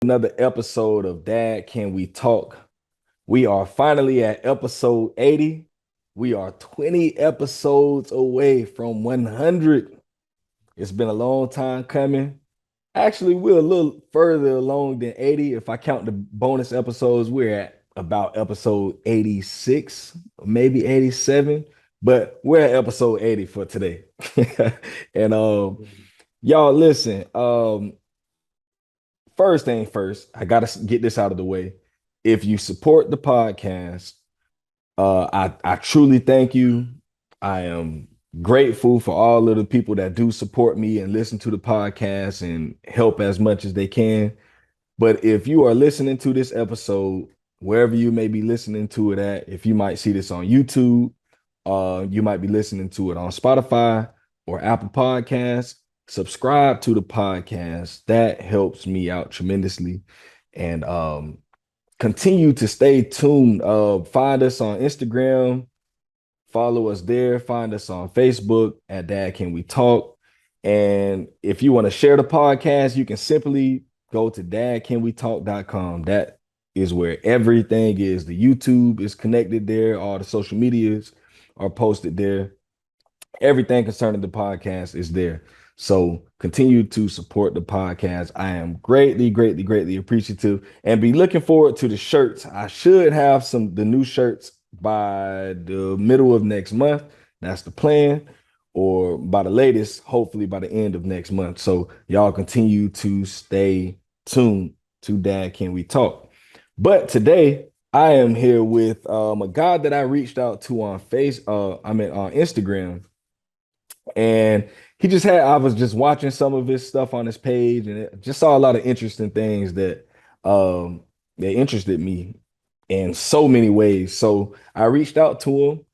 Another episode of Dad Can We Talk. We are finally at episode 80. We are 20 episodes away from 100. It's been a long time coming. Actually, we're a little further along than 80. If I count the bonus episodes, we're at about episode 86, maybe 87, but we're at episode 80 for today. And y'all listen, first thing first, I gotta get this out of the way. If you support the podcast, I truly thank you. I am grateful for all of the people that do support me and listen to the podcast and help as much as they can. But if you are listening to this episode, wherever you may be listening to it at, if you might see this on YouTube, you might be listening to it on Spotify or Apple Podcasts, subscribe to the podcast. That helps me out tremendously. And continue to stay tuned. Find us on Instagram, follow us there, find us on Facebook at Dad Can We Talk. And if you want to share the podcast, you can simply go to dadcanwetalk.com. That is where everything is. The YouTube is connected there, all the social medias are posted there. Everything concerning the podcast is there. So continue to support the podcast. I am greatly appreciative and be looking forward to the shirts. I should have the new shirts by the middle of next month. That's the plan, or by the latest, hopefully by the end of next month. So y'all continue to stay tuned to Dad Can We Talk. But today I am here with a guy that I reached out to on on Instagram, and I was just watching some of his stuff on his page, and just saw a lot of interesting things um that interested me in so many ways. So I reached out to him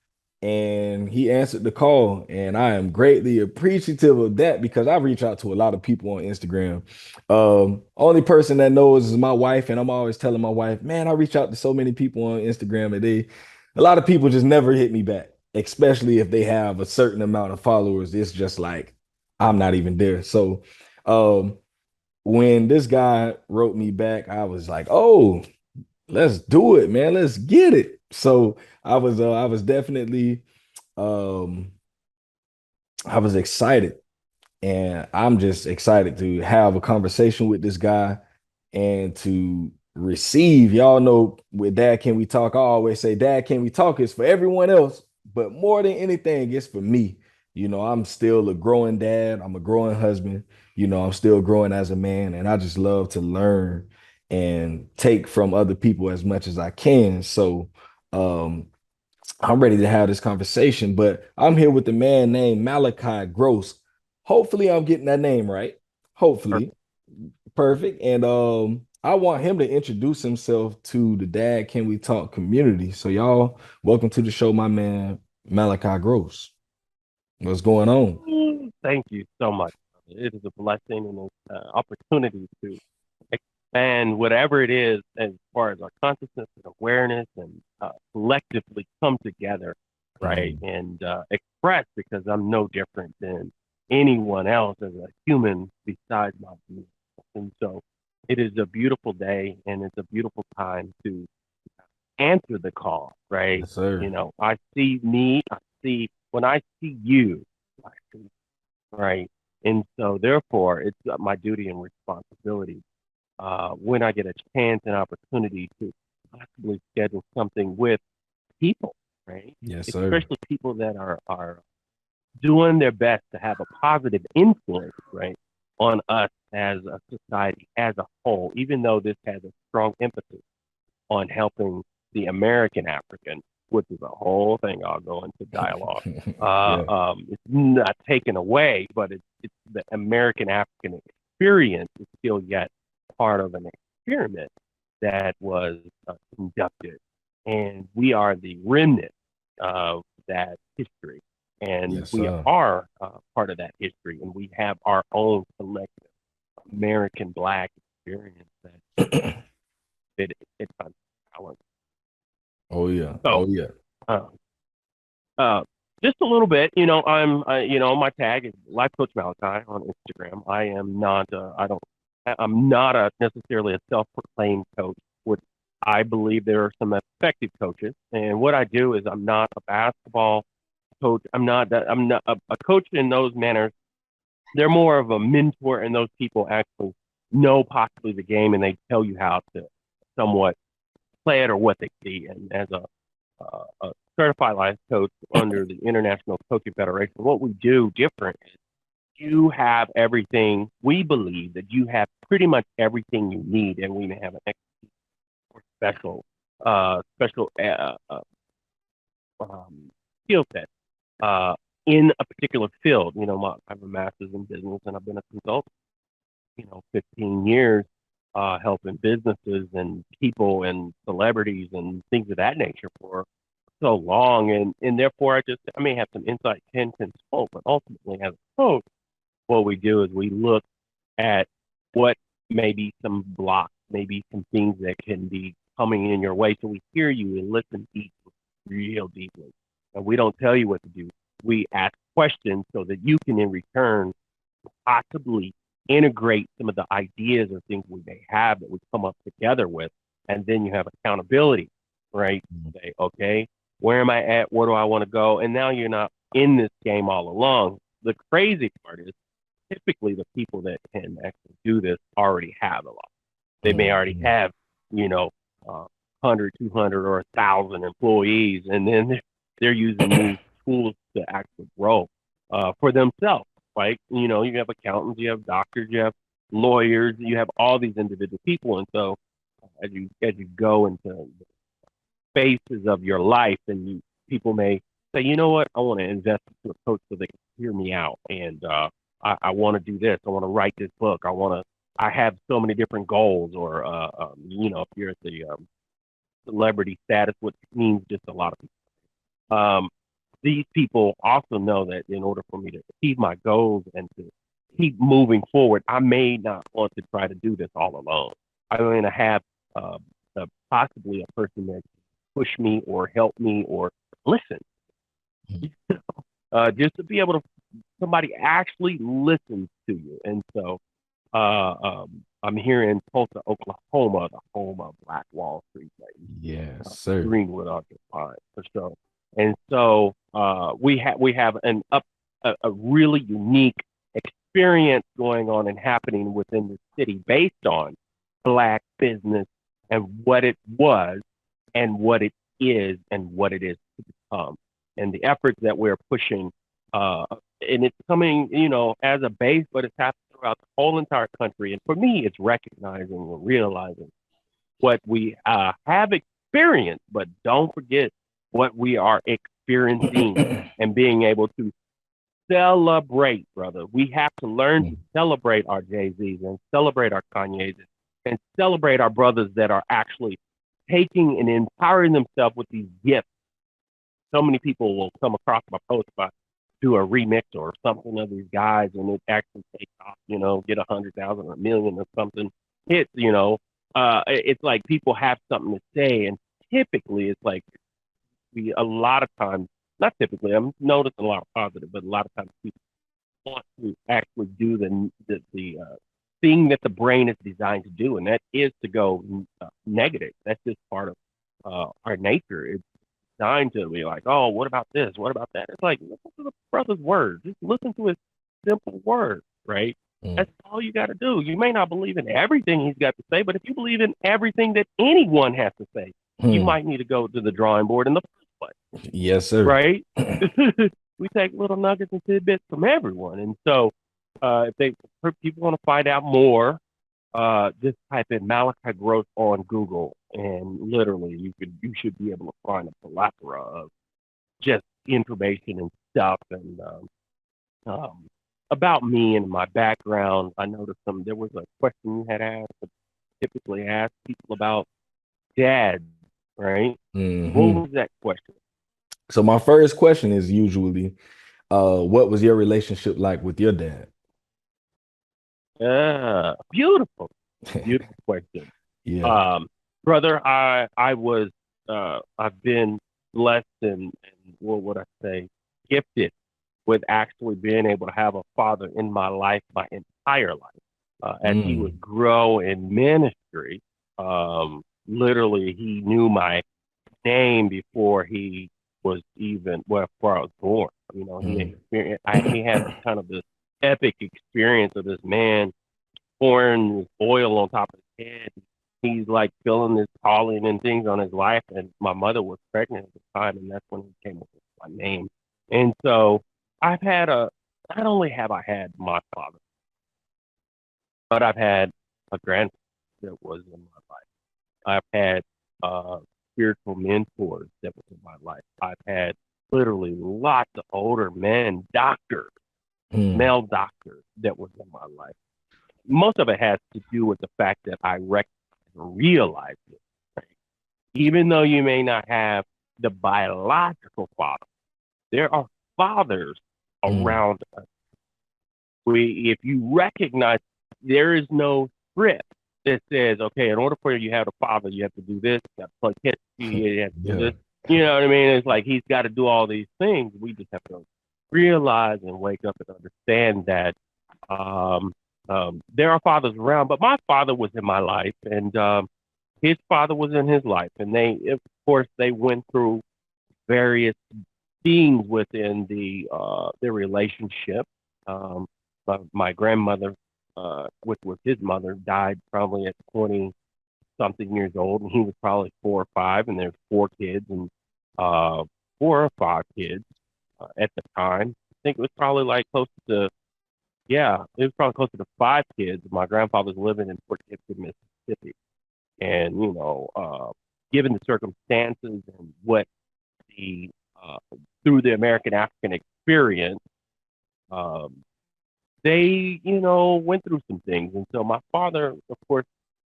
and he answered the call. And I am greatly appreciative of that because I reach out to a lot of people on Instagram. Only person that knows is my wife, and I'm always telling my wife, man, I reach out to so many people on Instagram, and a lot of people just never hit me back, especially if they have a certain amount of followers. It's just like I'm not even there. So um when this guy wrote me back, I was like, oh, let's do it, man. Let's get it. So I was definitely um I was excited, and I'm just excited to have a conversation with this guy and to receive. Y'all know with Dad Can We Talk, I always say Dad Can We Talk is for everyone else, but more than anything, it's for me. I'm still a growing dad, I'm a growing husband, I'm still growing as a man, and I just love to learn and take from other people as much as I can. So um I'm ready to have this conversation, but I'm here with a man named Malachi Gross. Hopefully, I'm getting that name right. Hopefully, perfect. And I want him to introduce himself to the Dad Can We Talk community. So, y'all, welcome to the show, my man Malachi Gross. What's going on? Thank you so much. It is a blessing and an opportunity to expand whatever it is as far as our consciousness and awareness and collectively come together, right? Mhm. And express because I'm no different than anyone else as a human besides my being. And so it is a beautiful day and it's a beautiful time to answer the call, right? Yes, sir. I see me, I see when I see you, I see, right? And so therefore it's my duty and responsibility when I get a chance and opportunity to possibly schedule something with people, right? Yes, sir. Especially people that are doing their best to have a positive influence, right, on us as a society as a whole, even though this has a strong emphasis on helping the American African, which is a whole thing I'll go into dialogue. Yeah. It's not taken away, but it's the American African experience is still yet part of an experiment that was conducted. And we are the remnant of that history. And Yes, we sir. are part of that history, and we have our own collective American Black experience that it's on talent. Oh yeah. So, Oh yeah. uh, uh, just a little bit, my tag is Life Coach Malachi on Instagram. I am not, I don't I'm not a necessarily a self-proclaimed coach. What I believe there are some effective coaches, and what I do is I'm not a basketball coach. I'm not a coach in those manners. They're more of a mentor, and those people actually know possibly the game, and they tell you how to somewhat play it or what they see. And as a certified life coach under the International Coaching Federation, what we do different is you have everything. We believe that you have pretty much everything you need, and we may have an extra special, special skill set in a particular field. I have a master's in business, and I've been a consultant. 15 years helping businesses and people and celebrities and things of that nature for so long, and therefore I may have some insight, can consult, but ultimately as a coach, what we do is we look at what maybe some blocks, maybe some things that can be coming in your way. So we hear you and listen deeply, real deeply. And we don't tell you what to do. We ask questions so that you can in return possibly integrate some of the ideas or things we may have that we come up together with. And then you have accountability, right? Say, okay, where am I at? Where do I want to go? And now you're not in this game all along. The crazy part is typically the people that can actually do this already have a lot. They may already Mhm. have, you know, 100, 200, or 1,000 employees, and then they're using these tools to actually grow for themselves, right? You have accountants, you have doctors, you have lawyers, you have all these individual people, and so as you go into phases of your life, and people may say, you know what, I want to invest into a coach so they can hear me out, and I want to do this, I want to write this book, I have so many different goals, or if you're at the celebrity status, which means just a lot of people. These people also know that in order for me to achieve my goals and to keep moving forward, I may not want to try to do this all alone. I'm going to have uh, possibly a person that push me or help me or listen, just to be able to somebody actually listens to you. And so I'm here in Tulsa, Oklahoma, the home of Black Wall Street, Yes, sir. Greenwood occupied for sure. And so we have a really unique experience going on and happening within the city based on Black business and what it was and what it is and what it is to become. And the efforts that we're pushing, and it's coming, as a base, but it's happening throughout the whole entire country. And for me, it's recognizing and realizing what we have experienced, but don't forget what we are experiencing and being able to celebrate, brother. We have to learn to celebrate our Jay-Z's and celebrate our Kanye's and celebrate our brothers that are actually taking and empowering themselves with these gifts. So many people will come across my post if I do a remix or something of these guys, and it actually takes off, get 100,000 or a million or something hits, it's like people have something to say, and typically it's like a lot of times, not typically, I'm noticing a lot of positive, but a lot of times people want to actually do the thing that the brain is designed to do, and that is to go negative. That's just part of our nature. It's designed to be like, oh, what about this? What about that? It's like, listen to the brother's word. Just listen to his simple word, right? Mm. That's all you got to do. You may not believe in everything he's got to say, but if you believe in everything that anyone has to say, you Hmm. might need to go to the drawing board in the first place, Yes, sir. right? We take little nuggets and tidbits from everyone. And so if people want to find out more, just type in Malachi growth on Google, and literally you should be able to find a plethora of just information and stuff, and um, about me and my background. I noticed there was a question you had asked, typically ask people about dad, right? What Hmm. was that question? So my first question is usually, what was your relationship like with your dad? Beautiful, beautiful question. Yeah. Um, Brother, I've been blessed and what would I say, gifted with actually being able to have a father in my life my entire life. as he Mm, would grow in ministry. Literally, he knew my name before he was even well before I was born. You know, he mm. experienced. He had kind of this epic experience of this man pouring oil on top of his head. He's like feeling this calling and things on his life. And my mother was pregnant at the time, and that's when he came up with my name. And so I've had a. Not only have I had my father, but I've had a grandfather that was in my life. I've had uh, spiritual mentors that was in my life. I've had literally lots of older men, doctors, Mm, male doctors that was in my life. Most of it has to do with the fact that I recognize and realize it. Right? Even though you may not have the biological father, there are fathers mm, around us. If you recognize there is no script that says, okay, in order for you to have a father, you have to do this, you have to play catch, you have to do yeah. this. You know what I mean? It's like he's got to do all these things. We just have to realize and wake up and understand that um, there are fathers around. But my father was in my life, and his father was in his life, and of course, they went through various things within their relationship. My grandmother, which was his mother, died probably at 20 something years old, and he was probably 4 or 5, and there's 4 kids and uh, 4 or 5 kids at the time. I think it was probably like close to yeah, it was probably closer to 5 kids. My grandfather's living in Fort Gibson, Mississippi, and given the circumstances and what the through the American African experience, um, they went through some things, and so my father, of course,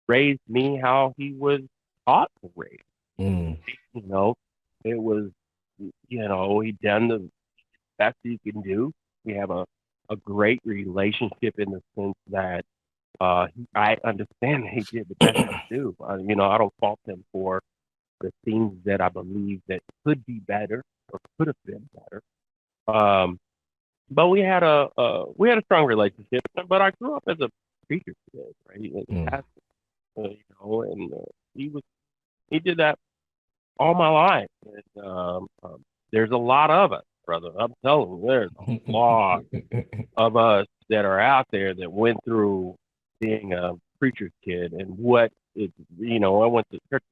raised me how he was taught to raise. Mm, You know, it was he done the best he can do. We have a great relationship in the sense that I understand that he did the best he could do. I don't fault him for the things that I believe that could be better or could have been better. Um, but we had a strong relationship. But I grew up as a preacher kid, right? As a mm. pastor, and he did that all my life. And there's a lot of us, brother. I'm telling you, there's a lot of us that are out there that went through being a preacher's kid and what it. I went to church.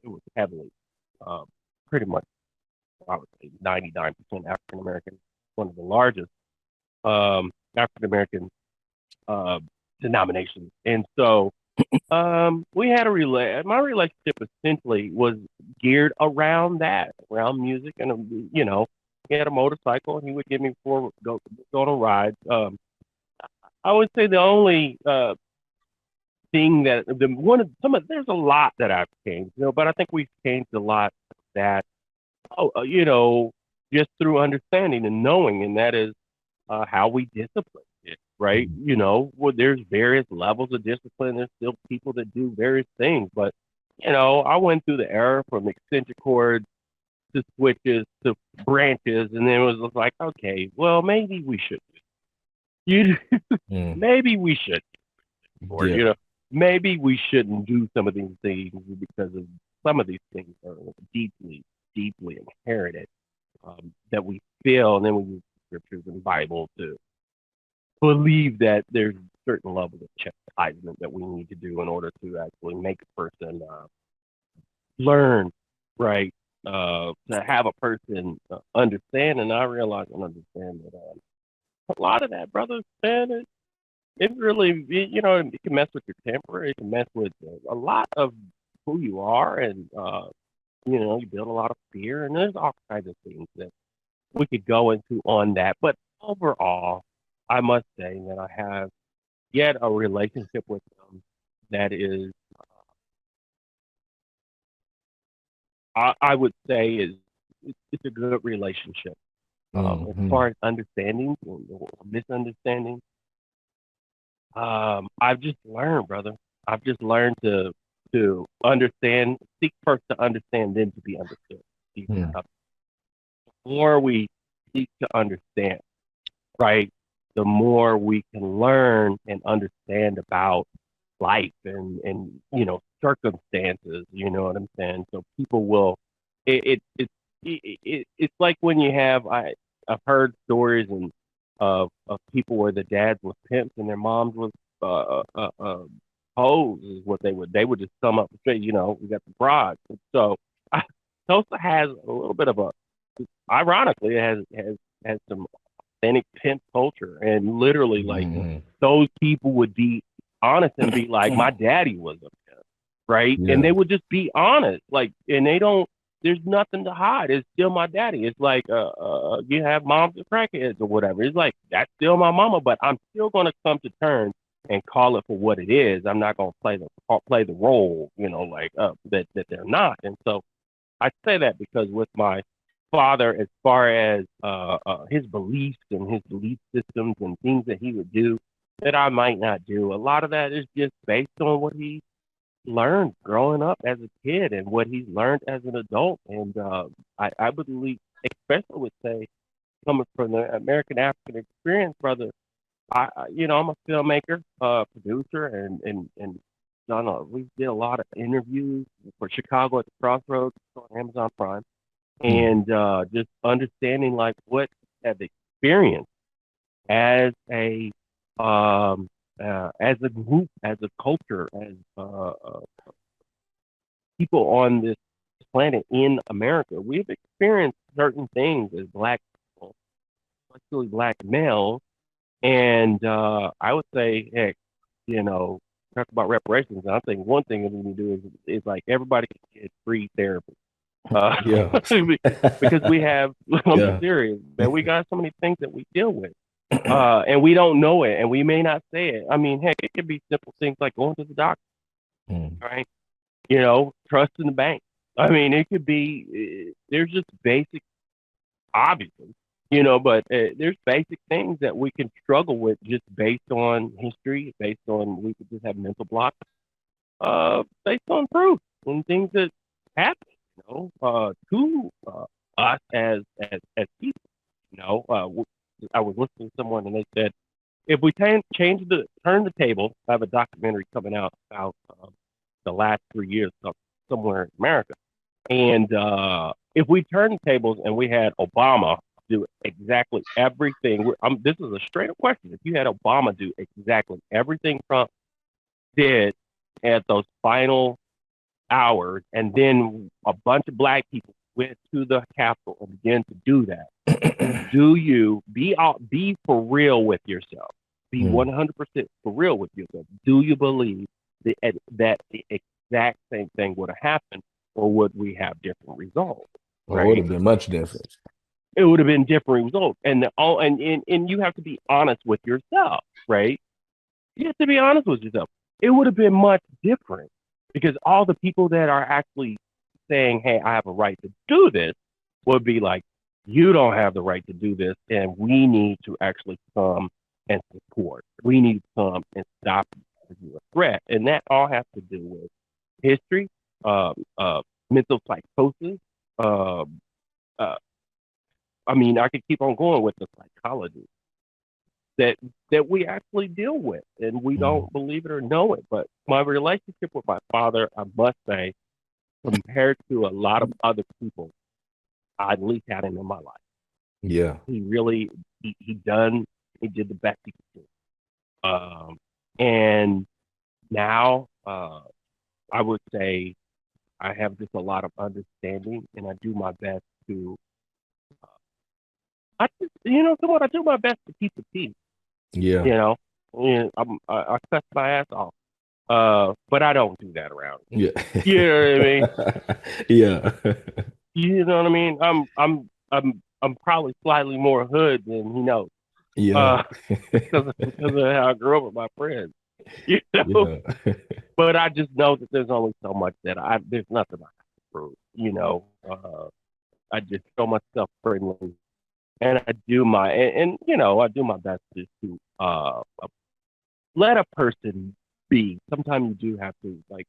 It was heavily, um, pretty much, I would say 99% African American, one of the largest African American uh, denominations. And so we had my relationship essentially was geared around that, around music. And, he had a motorcycle and he would give me go on rides. I would say the only thing that the one of some of there's a lot that I've changed, but I think we've changed a lot that oh, just through understanding and knowing, and that is how we discipline it, right? Mm, Well, there's various levels of discipline. There's still people that do various things, but I went through the era from extension cords to switches to branches, and then it was like, okay, well, maybe we should. You, mm. maybe we should, or Yeah. maybe we shouldn't do some of these things because of some of these things are deeply, deeply inherited that we feel, and then we use scriptures and Bible to believe that there's a certain level of chastisement that we need to do in order to actually make a person learn, right? To have a person understand, and I realize and understand that a lot of that, brother, man, it really, it can mess with your temper. It can mess with a lot of who you are, and you build a lot of fear, and there's all kinds of things that we could go into on that. But overall, I must say that I have yet a relationship with them that is, I would say, it's a good relationship. As Mm-hmm. far as understanding or misunderstanding, I've just learned, brother. I've just learned to understand, seek first to understand, then to be understood. Mm, The more we seek to understand, right? the more we can learn and understand about life and circumstances. You know what I'm saying? So people will. It's like when you have I've heard stories and of people where the dads was pimps and their moms was hoes is what they would just come up and say, we got the broads. And so I, Tulsa has a little bit of a ironically it has some authentic pimp culture and literally like Mhm. those people would be honest and be like, my daddy was a pimp, right? And Yeah. they would just be honest, like, and they don't. There's nothing to hide. It's still my daddy. It's like you have moms and crackheads or whatever. It's like that's still my mama, but I'm still gonna come to terms and call it for what it is. I'm not gonna play the role, like that they're not. And so I say that because with my father, as far as his beliefs and his belief systems and things that he would do that I might not do, a lot of that is just based on what he learned growing up as a kid and what he's learned as an adult. And I believe, especially would say, coming from the American African experience, brother, I'm a filmmaker, producer, and done we did a lot of interviews for Chicago at the Crossroads on Amazon Prime, Mm. and just understanding like what have experienced as a group, as a culture, as people on this planet in America. We've experienced certain things as Black people, especially Black males, and I would say, heck, talk about reparations. I think one thing that we need to do is like everybody can get free therapy. Uh, Yeah. because we have, I'm Yeah. serious, man, we got so many things that we deal with. And we don't know it, and we may not say it. I mean, heck, it could be simple things like going to the doctor, Mm. right? Trust in the bank. I mean, it could be, there's just basic, obviously, but there's basic things that we can struggle with just based on history, based on, we could just have mental blocks, based on proof and things that happen, to us as people, I was listening to someone and they said, if we turn the table, I have a documentary coming out about the last 3 years somewhere in America. And if we turn the tables and we had Obama do exactly everything, this is a straight up question. If you had Obama do exactly everything Trump did at those final hours, and then a bunch of black people went to the Capitol and began to do that, do you be for real with yourself? Be Mm. 100% for real with yourself. Do you believe that the exact same thing would have happened, or would we have different results? Oh, it would Right? have been much different. It would have been different results, and you have to be honest with yourself, right? You have to be honest with yourself. It would have been much different because all the people that are actually saying, "Hey, I have a right to do this," would be like, "You don't have the right to do this, and we need to actually come and support. We need to come and stop you as you're a threat." And that all has to do with history, um, uh, mental psychosis. Um, uh, I mean, I could keep on going with the psychology that we actually deal with, and we Mm. don't believe it or know it. But my relationship with my father, I must say, compared to a lot of other people, I at least had him in my life. Yeah. He really he did the best he could do. And now I would say I have just a lot of understanding, and I do my best to. I just, somewhat, I do my best to keep the peace. Yeah. You know, I cuss my ass off. But I don't do that around. Yeah. You know what I mean? Yeah. You know what I mean? I'm probably slightly more hood than he knows. Yeah. Uh, because of how I grew up with my friends. You know, Yeah. but I just know that there's only so much that there's nothing I have to prove. I just show myself friendly, and I do I do my best just to let a person be. Sometimes you do have to like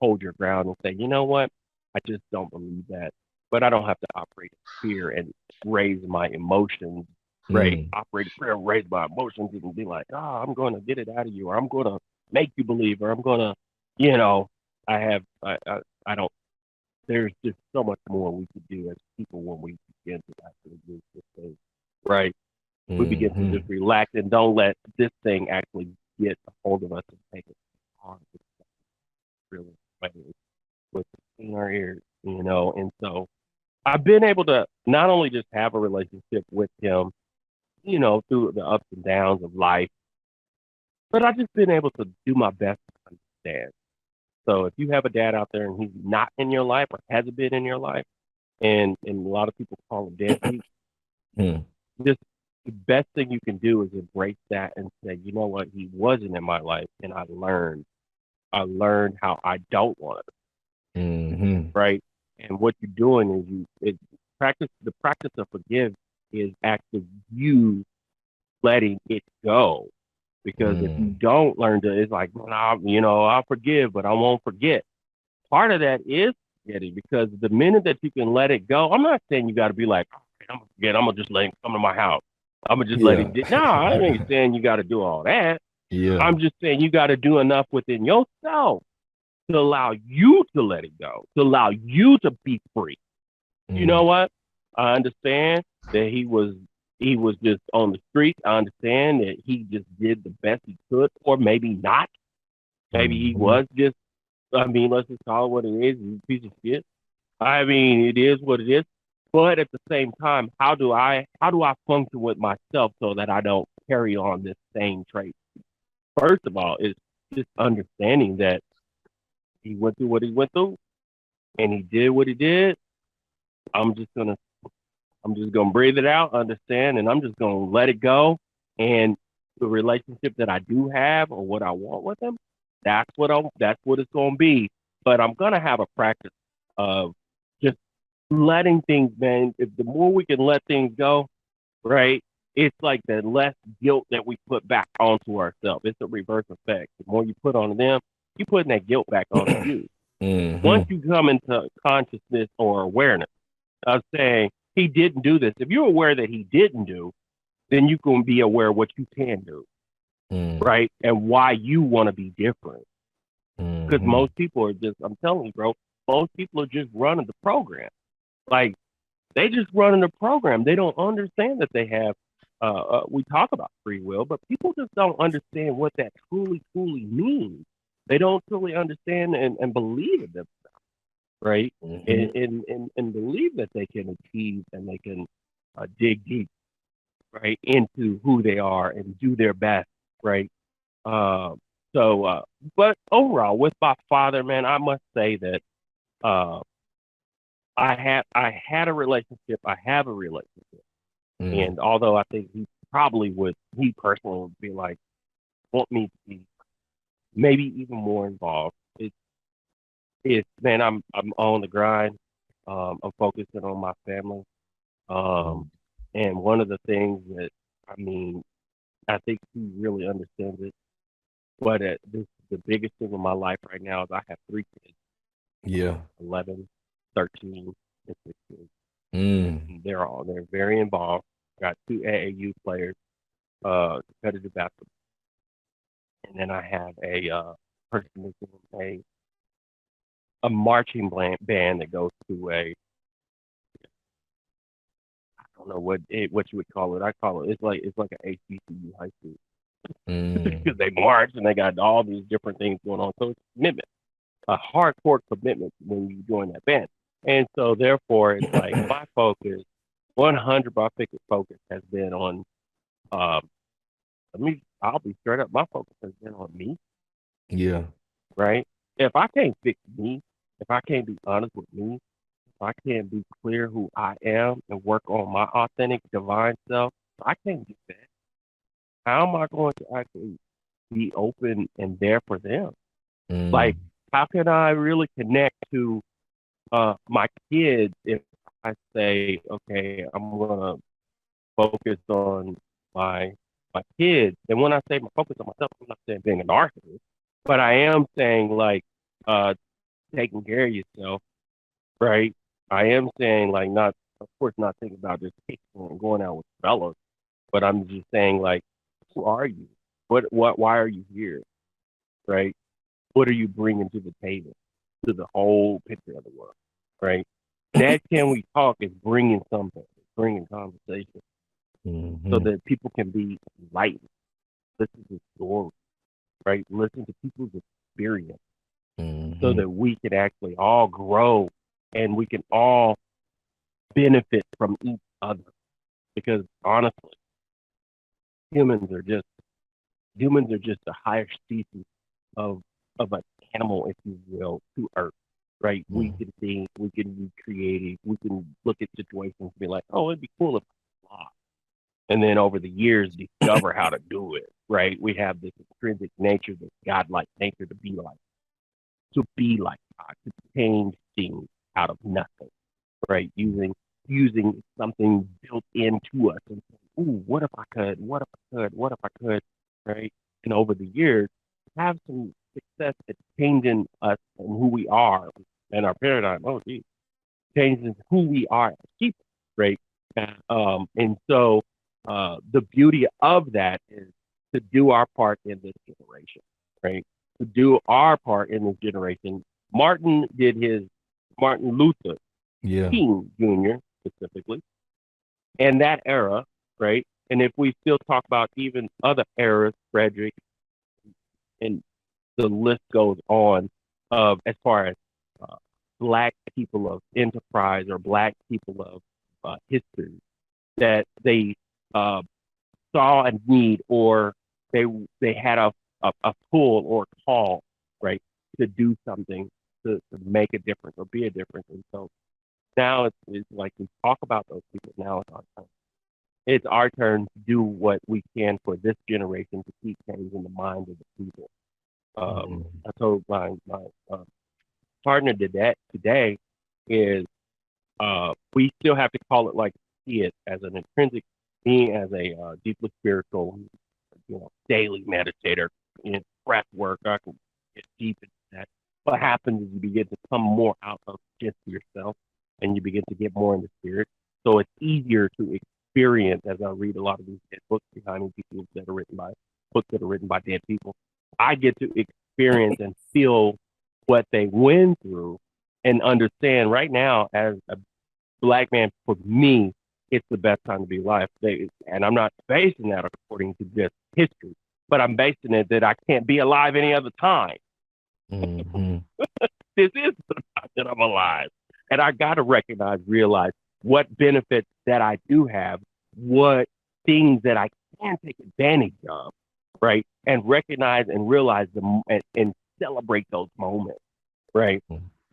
hold your ground and say, you know what, I just don't believe that, but I don't have to operate in fear and raise my emotions right? Mm. Operate prayer, raise my emotions, and be like, I'm going to get it out of you, or I'm going to make you believe, or I'm going to, you know, I have, I don't. There's just so much more we could do as people when we begin to actually do this thing, right? We begin to just Hmm. relax and don't let this thing actually get a hold of us and take it on. It's really with in our ears, And so I've been able to not only just have a relationship with him, through the ups and downs of life, but I've just been able to do my best to understand. So if you have a dad out there and he's not in your life or hasn't been in your life, and a lot of people call him dead beat, Mm. just the best thing you can do is embrace that and say, you know what, he wasn't in my life, and I learned. I learned how I don't want it, Hmm. right? And what you're doing is the practice of forgive is actually you letting it go. Because if you Mm. don't learn to, it's like, well, I'll forgive, but I won't forget. Part of that is forgetting because the minute that you can let it go, I'm not saying you got to be like, okay, I'm gonna forget, I'm gonna just let him come to my house. I'm gonna just let him. Yeah. No, I ain't saying you got to do all that. Yeah. I'm just saying you got to do enough within yourself to allow you to let it go, to allow you to be free. You know Mm. what? I understand that he was just on the street. I understand that he just did the best he could, or maybe not. Maybe he Hmm. was just. I mean, let's just call it what it is. He's a piece of shit. I mean, it is what it is. But at the same time, how do I function with myself so that I don't carry on this same trait? First of all, is just understanding that he went through what he went through and he did what he did. I'm just gonna I'm just gonna breathe it out, understand, and I'm just gonna let it go. And the relationship that I do have or what I want with him, that's what it's gonna be. But I'm gonna have a practice of just letting things, man. If the more we can let things go, right? It's like the less guilt that we put back onto ourselves. It's a reverse effect. The more you put on them, you putting that guilt back onto you. Once Hmm. you come into consciousness or awareness of saying he didn't do this, if you're aware that he didn't do, then you can be aware of what you can do, Mm. right? And why you want to be different. Because Hmm. most people are just, I'm telling you, bro, most people are just running the program. Like they just running the program. They don't understand that they have. We talk about free will, but people just don't understand what that truly, truly means. They don't truly understand and believe in them, right? And, Hmm. and believe that they can achieve and they can dig deep, right, into who they are and do their best, right? Um, but overall, with my father, man, I must say that uh, I had a relationship. I have a relationship, Mm. and although I think he personally would be like, want me to be maybe even more involved. It's man, I'm on the grind. I'm focusing on my family. Um, Mm. and one of the things that I mean, I think he really understands it. But the biggest thing in my life right now is I have three kids, Yeah. 11, 13, and 16. Mm. And they're very involved. Got two AAU players, competitive basketball, and then I have a person that's in a marching band that goes to I don't know what you would call it. I call it it's like an HBCU high school because Mm. they march and they got all these different things going on. So it's commitment, a hardcore commitment when you join that band. And so therefore, it's like my focus, 100 my focus has been on. Um, I'll be straight up. My focus has been on me, Yeah. right? If I can't fix me, if I can't be honest with me, if I can't be clear who I am and work on my authentic divine self, if I can't do that. How am I going to actually be open and there for them? Like, Mm. how can I really connect to my kids if I say, okay, I'm gonna focus on my my kids? And when I say focus on myself, I'm not saying being a narcissist, but I am saying like uh taking care of yourself, right? I am saying like not, of course, not thinking about just kicking and going out with fellas, But I'm just saying, like, who are you? Why are you here? Right? What are you bringing to the table, to the whole picture of the world? Right? That can we talk is bringing something, bringing conversation, so Hmm. that people can be enlightened. Listen to stories, right? Listen to people's experience, so Hmm. that we can actually all grow and we can all benefit from each other. Because honestly, humans are just humans are just a higher species of an animal, if you will, to Earth. Right? We Hmm. can think, we can be creative, we can look at situations and be like, oh, it'd be cool if I fly. And then over the years discover how to do it. Right? We have this intrinsic nature, this godlike nature to be like God, to change things out of nothing, right? Using something built into us and saying, ooh, what if I could? What if I could? What if I could? Right? And over the years, have some success at changing us and who we are and our paradigm. Oh, geez, changing who we are as people, right? And so the beauty of that is to do our part in this generation, right? To do our part in this generation. Martin did his Martin Luther Yeah. King Jr. specifically, and that era, right? And if we still talk about even other eras, Frederick, and the list goes on of as far as uh, black people of enterprise or black people of history that they uh, saw a need or they they had a pull or call, right, to do something to make a difference or be a difference. And so now it's like we talk about those people. Now it's our turn. It's our turn to do what we can for this generation to keep changing the minds of the people. Hmm. I told my partner did that today is we still have to call it like see it as an intrinsic being, as a deeply spiritual, daily meditator in breath work. I can get deep into that. What happens is you begin to come more out of just yourself and you begin to get more in the spirit. So it's easier to experience as I read a lot of these dead books behind me, people that are written by books that are written by dead people. I get to experience and feel what they went through and understand right now as a black man, for me, it's the best time to be alive. And I'm not basing that according to just history, but I'm basing it that I can't be alive any other time. Hmm. This is the time that I'm alive. And I got to realize what benefits that I do have, what things that I can take advantage of, right? And recognize and realize and celebrate those moments, right?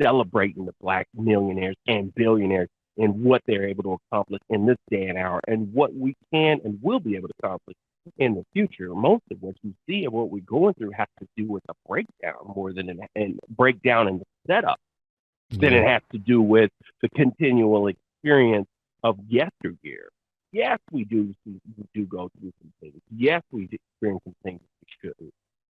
Celebrating the black millionaires and billionaires and what they're able to accomplish in this day and hour and what we can and will be able to accomplish in the future. Most of what you see and what we're going through has to do with a breakdown more than an breakdown in the setup than Yeah. it has to do with the continual experience of yesteryear. Yes, we do go through some things. Yes, we experience some things we shouldn't.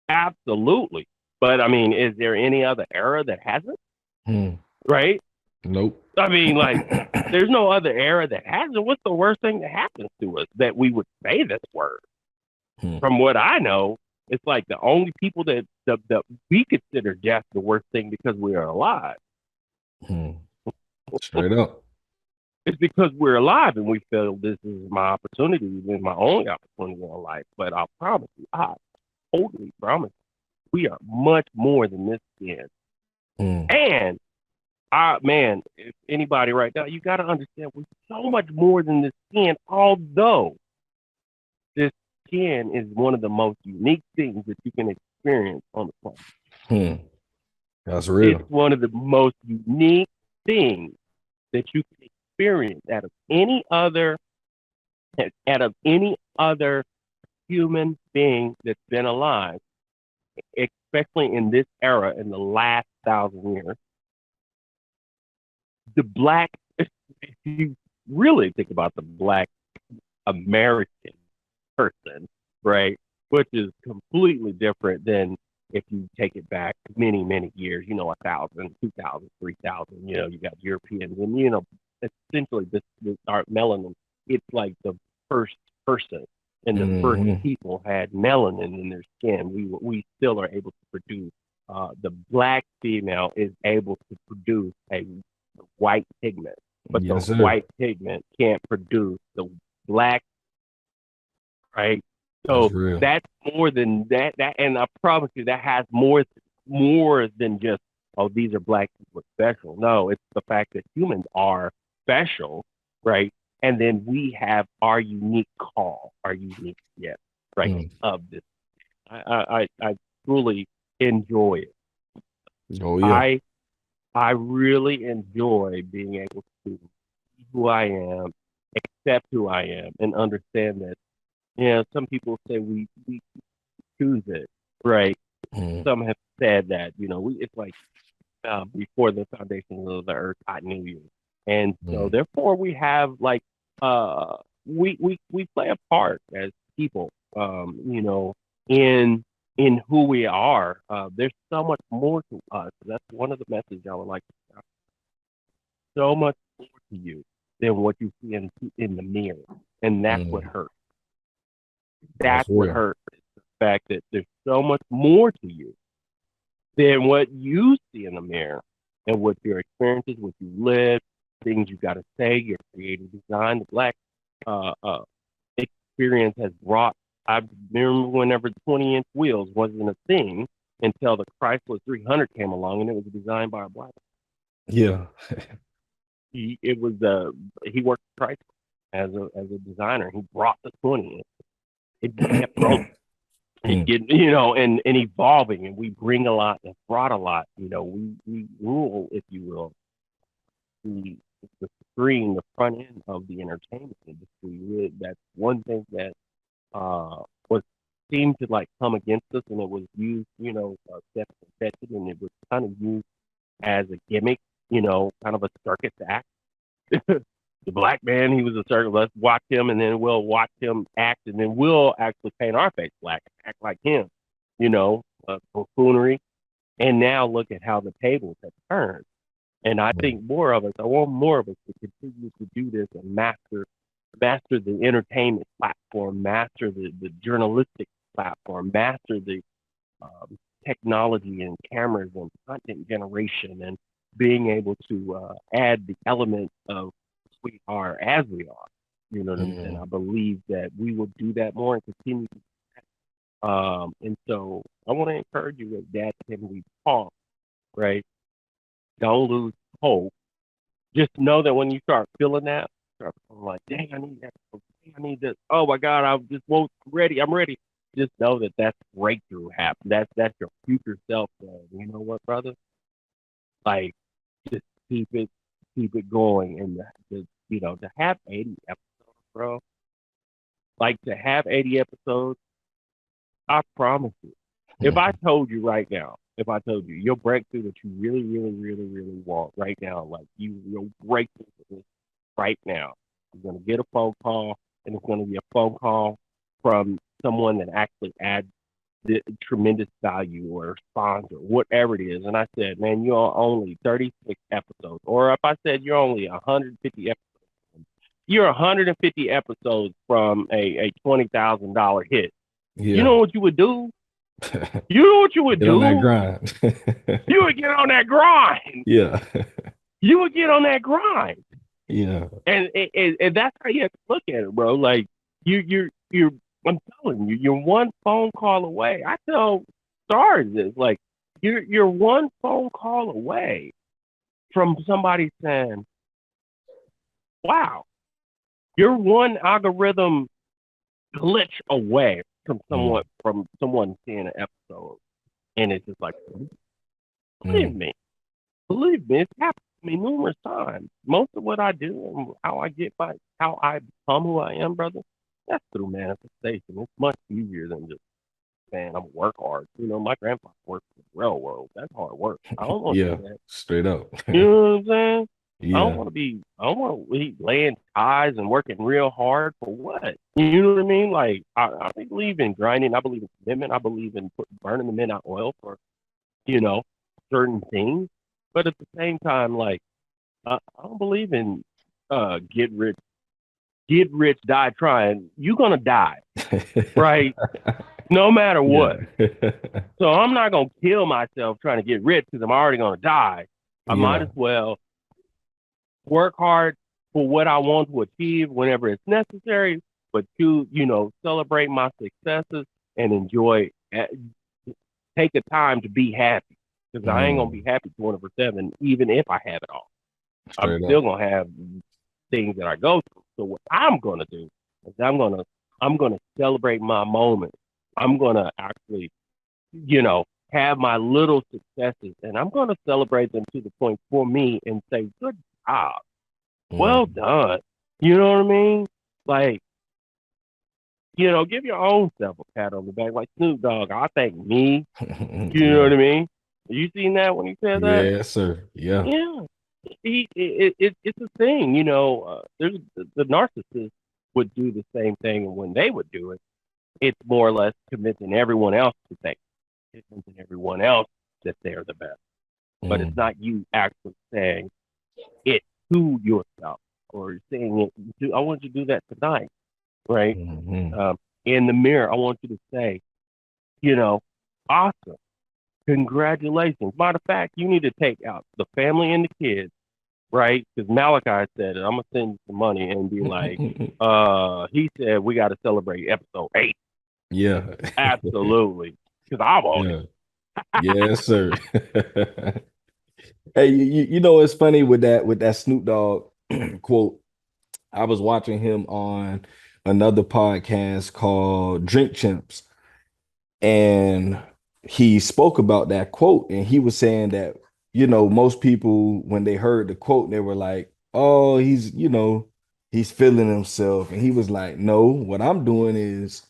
Absolutely. But I mean, is there any other era that hasn't? Hmm. Right? Nope. I mean, like, there's no other era that hasn't. What's the worst thing that happens to us that we would say this word? Hmm. From what I know, it's like the only people that we consider death the worst thing because we are alive. Hmm. Straight up. It's because we're alive and we feel this is my opportunity, this is my only opportunity in life. But I promise you, I totally promise you, we are much more than this skin. Hmm. And man, if anybody right now, you got to understand we're so much more than this skin. Although this skin is one of the most unique things that you can experience on the planet. Hmm. That's It's real. one of the most unique things that you can experience out of any other human being that's been alive, especially in this era in the last 1,000 years. The black, if you really think about the black American person, right? Which is completely different than if you take it back many, many years, 1,000, 2,000, 3,000, you got Europeans and, essentially this our melanin, it's like the first. person and the first Hmm. people had melanin in their skin, we still are able to produce. The black female is able to produce a white pigment, but the Yes, sir. white pigment can't produce the black, right? That's So real. that's more than that. And I promise you, that has more than just, oh, these are black people special. No, it's the fact that humans are special, right? And then we have our unique call, our unique gift, right? Mm. Of this, I truly enjoy it. Oh yeah. I I really enjoy being able to be who I am, accept who I am, and understand that. Yeah, some people say we choose it, right? Mm. Some have said that, it's like, before the foundation of the earth, I knew you, and so Mm. therefore we have like, uh we play a part as people, in who we are. There's so much more to us. That's one of the messages I would like to share. So much more to you than what you see in the mirror, and that's what Mm. hurts. That's That's what real. hurts. The fact that there's so much more to you than what you see in the mirror, and what your experiences, what you live, things you got to say, your creative design. The black, experience has brought. I remember whenever 20-inch wheels wasn't a thing until the Chrysler 300 came along, and it was designed by a black. Yeah. It was he worked for Chrysler as a designer. He brought the 20 inch. It kept growing. It Mm. get, and evolving, and we bring a lot and brought a lot. We rule, if you will, the the screen, the front end of the entertainment industry. That's one thing that was seemed to like come against us, and it was used, step and it was kind of used as a gimmick, kind of a circus act. The black man, he was a circus. Let's watch him, and then we'll watch him act, and then we'll actually paint our face black, act like him, buffoonery. And now look at how the tables have turned. And I Mm. think I want more of us to continue to do this and master the entertainment platform, master the journalistic platform, master the technology and cameras and content generation, and being able to add the elements of who we are as we are. You know what I'm saying? Mm. I believe that we will do that more and continue. And so I want to encourage you, as Dad, can we talk, right? Don't lose hope. Just know that when you start feeling that, start feeling like, dang, I need that. Dang, I need this. Oh my God, I just won't ready. I'm ready. Just know that that's breakthrough happen. That's your future self saying, you know what, brother? Like, just keep it going, and to have 80 episodes, bro. Like, to have 80 episodes, I promise you. If I Mm. told you right now, if I told you your breakthrough that you really, really, really, really want right now, like your breakthrough for this right now, you're gonna get a phone call, and it's gonna be a phone call from someone that actually adds the tremendous value or sponsor, whatever it is. And I said, man, you're only 36 episodes. Or if I said you're only 150 episodes, you're 150 episodes from a $20,000 hit. You Yeah. know what you would do? You know what you would Get on that do? grind. You would get on that grind. Yeah. You would get on that grind. Yeah. And that's how you have to look at it, bro. Like, you're I'm telling you, you're one phone call away. I tell stars this, like, you're one phone call away from somebody saying, wow, you're one algorithm glitch away Mm. from someone seeing an episode. And it's just like, believe Mm. me, believe me, it's happened to me numerous times. Most of what I do and how I become who I am, brother, that's through manifestation. It's much easier than just saying I'm work hard. My grandfather worked for the railroad. That's hard work. I don't want to Yeah. do that. Straight up. You know what I'm saying? Yeah. I don't want to be laying ties and working real hard for what? You know what I mean? Like, I believe in grinding. I believe in commitment. I believe in burning the midnight oil for, you know, certain things. But at the same time, like, I don't believe in get rich get rich, die trying, you're gonna die, right? No matter what. Yeah. So I'm not gonna kill myself trying to get rich because I'm already gonna die. I might Yeah. as well work hard for what I want to achieve whenever it's necessary, but to, celebrate my successes and enjoy, take a time to be happy because I ain't gonna be Mm, happy 24/7, even if I have it all. I'm straight still up. gonna have things that I go through. So what I'm gonna do is I'm gonna celebrate my moment. I'm gonna actually, have my little successes and I'm gonna celebrate them to the point for me and say, good job. Well Mm. done. You know what I mean? Like, give your own self a pat on the back. Like Snoop Dogg, I thank me. You know what Yeah. I mean? You seen that when he said that? Yes, sir. Yeah. Yeah. It's a thing, there's the narcissist would do the same thing, and when they would do it, it's more or less convincing everyone else to think, convincing everyone else that they're the best. But it's Mm. not you actually saying it to yourself or saying it. I want you to do that tonight, right? Mhm. Um, in the mirror, I want you to say, you know, awesome, congratulations. Matter of fact, you need to take out the family and the kids, right? Because Malachi said it. I'm gonna send you some money and be like, he said we got to celebrate episode 8. Yeah. Absolutely, because I'm on it. Yeah. Yes, sir. Hey, you know it's funny with that Snoop Dogg quote. I was watching him on another podcast called Drink Champs, and he spoke about that quote, and he was saying that most people when they heard the quote, they were like, "Oh, he's feeling himself," and he was like, "No, what I'm doing is."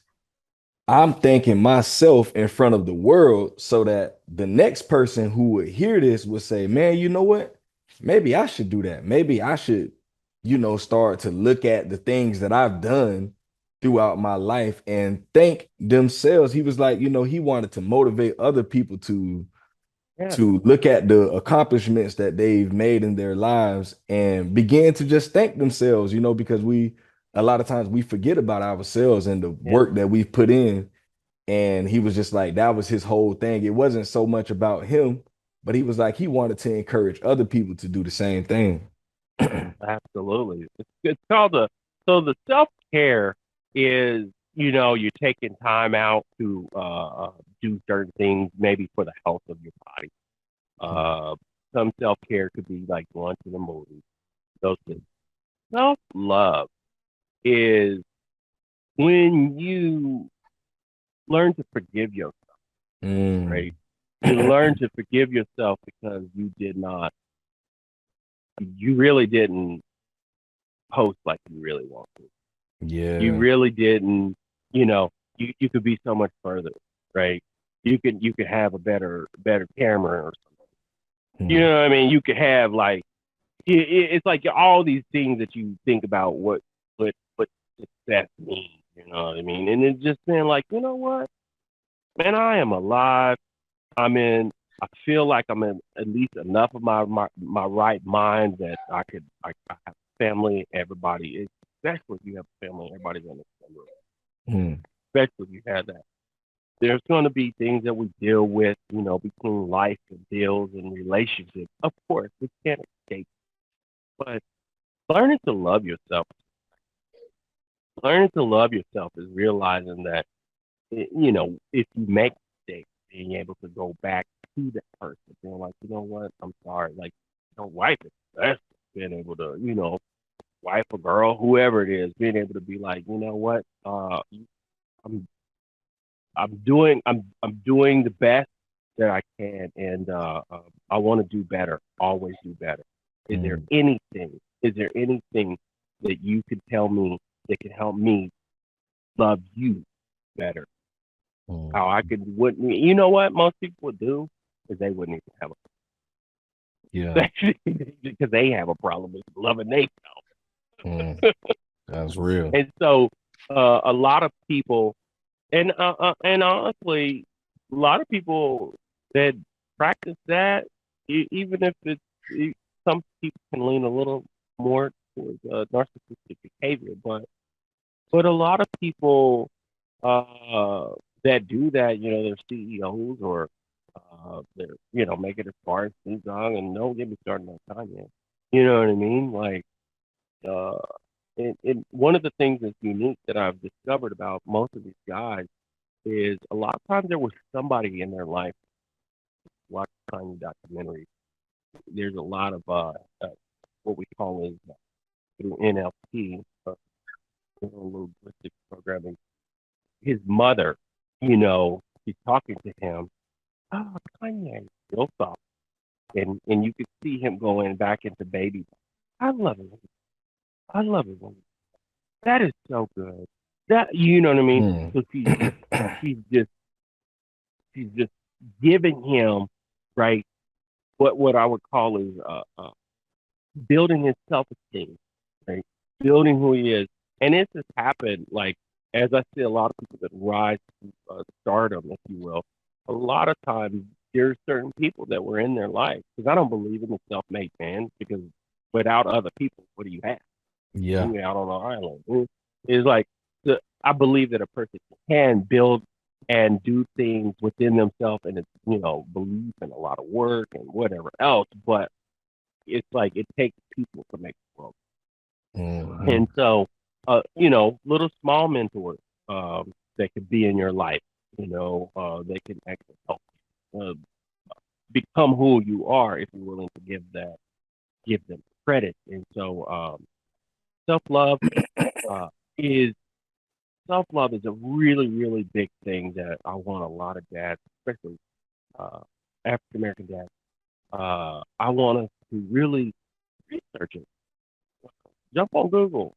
I'm thanking myself in front of the world so that the next person who would hear this would say, man, you know what? Maybe I should do that. Maybe I should, start to look at the things that I've done throughout my life and thank themselves. He was like, he wanted to motivate other people to Yeah, to look at the accomplishments that they've made in their lives and begin to just thank themselves, because we a lot of times we forget about ourselves and the yeah, work that we've put in, and he was just like, that was his whole thing. It wasn't so much about him, but he was like, he wanted to encourage other people to do the same thing. absolutely. It's called the self care is, you're taking time out to do certain things, maybe for the health of your body. Uh, some self care could be like going to the movies. Those things. Self love is when you learn to forgive yourself, right? Mm. You learn to forgive yourself because you really didn't post like you really want to. You Yeah. really didn't, you could be so much further, right? You could have a better camera or something. You Mm. know what I mean? You could have like it's like all these things that you think about what success means. You know what I mean? And it's just been like, you know what, man, I am alive. I'm in. I feel like I'm in at least enough of my right mind that I have family. Everybody, especially if you have family, everybody's in the same room. Mm. Especially if you have that. There's going to be things that we deal with, between life and bills and relationships. Of course, we can't escape. But learning to love yourself, learning to love yourself is realizing that, if you make mistakes, being able to go back to that person, being like, you know what, I'm sorry. Like, wife is best being able to, wife or girl, whoever it is, being able to be like, you know what, I'm I'm doing the best that I can, and I want to do better. Always do better. Is there Mm. anything? Is there anything that you could tell me that can help me love you better? How I Mm. could wouldn't you know what most people would do is they wouldn't even have Yeah. a because they have a problem with loving themselves. Mm. That's real. And so a lot of people and honestly, a lot of people that practice that, even if some people can lean a little more towards narcissistic behavior. But a lot of people uh, that do that, they're CEOs or they're making it as far as things on, and don't get me started on Kanye. You know what I mean? Like, uh, and one of the things that's unique that I've discovered about most of these guys is a lot of times there was somebody in their life. Watch Kanye documentaries. There's a lot of what we call is through NLP, linguistic programming. His mother, she's talking to him. Oh, Kanye, real soft, and you could see him going back into baby. I love it. I love it. That is so good. That you know what I mean. Mm. So she's just she's just giving him right what I would call is building his self esteem, right? Building who he is. And this has happened, like, as I see a lot of people that rise to stardom, if you will, a lot of times there's certain people that were in their life. Because I don't believe in the self made man, because without other people, what do you have? Yeah. You're out on an island. It's like, I believe that a person can build and do things within themselves, and it's, belief and a lot of work and whatever else. But it's like it takes people to make the world. Hmm. And so, little small mentors that could be in your life, they can actually help uh, become who you are if you're willing to give them credit. And so, self love uh, is self love is a really, really big thing that I want a lot of dads, especially uh, African American dads. I want us to really research it. Jump on Google.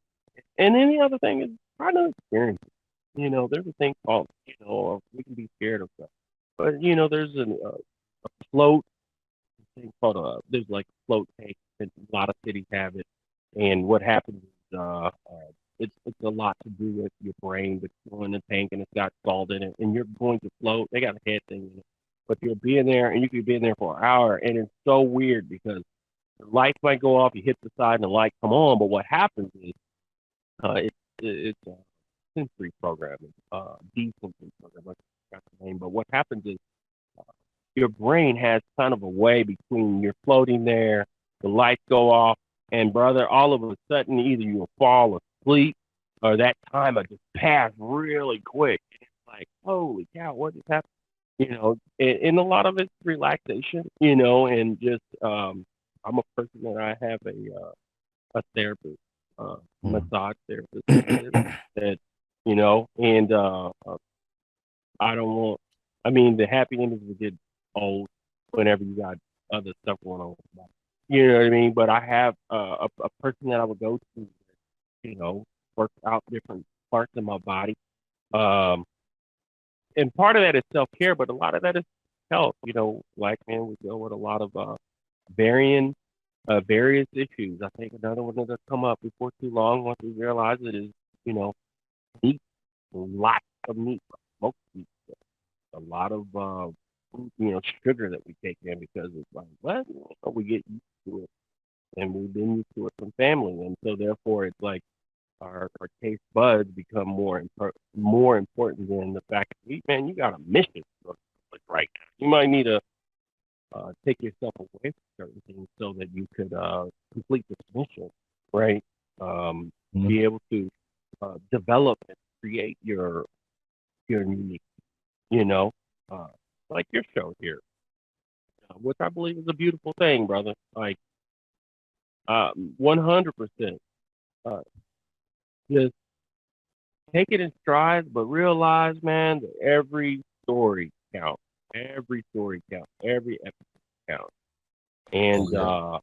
And any other thing is try to experience it. There's a thing called, we can be scared of stuff. But, there's a float thing called there's like a float tank, and a lot of cities have it. And what happens is, it's a lot to do with your brain, but you're in the tank and it's got salt in it, and you're going to float. They got a head thing in it, but you'll be in there and you could be in there for an hour, and it's so weird because the lights might go off, you hit the side, and the light come on. But what happens is, it's sensory programming, deep sensory programming. I forgot the name, but what happens is your brain has kind of a way between you're floating there, the lights go off, and brother, all of a sudden, either you'll fall asleep or that time will just pass really quick. It's like, holy cow, what just happened? And a lot of it's relaxation, and just I'm a person that I have a therapist, Mm. massage therapist that and I don't want. I mean, the happy endings will get old whenever you got other stuff going on. You know what I mean? But I have a person that I would go to, you know, work out different parts of my body. Um, and part of that is self care, but a lot of that is health. Black men we deal with a lot of varying various issues. I think another one that'll come up before too long once we realize it is, you know, meat, lots of meat, smoked meat, a lot of sugar that we take in because it's like, well, we get used to it and we've been used to it from family, and so therefore it's like our taste buds become more important than the fact that man, you got a mission like right now. You might need to take yourself away from certain things so that you could complete this mission, right? Mm. Be able to develop and create your unique, you know, uh, like your show here, which I believe is a beautiful thing, brother. Like 100%. Uh, just take it in strides, but realize, man, that every story counts. Every story counts. Every episode counts. Oh And yeah.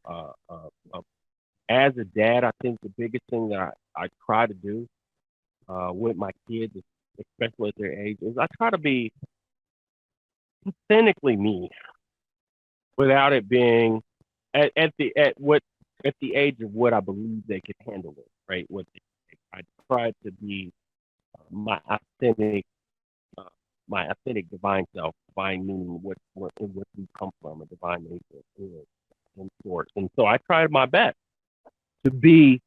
as a dad, I think the biggest thing that I try to do with my kids, especially at their age, is I try to be authentically me without it being at the age of what I believe they can handle it, right? I try to be my authentic, uh, my authentic divine self, divine meaning what in which we come from, a divine nature is in short. And so I tried my best to be.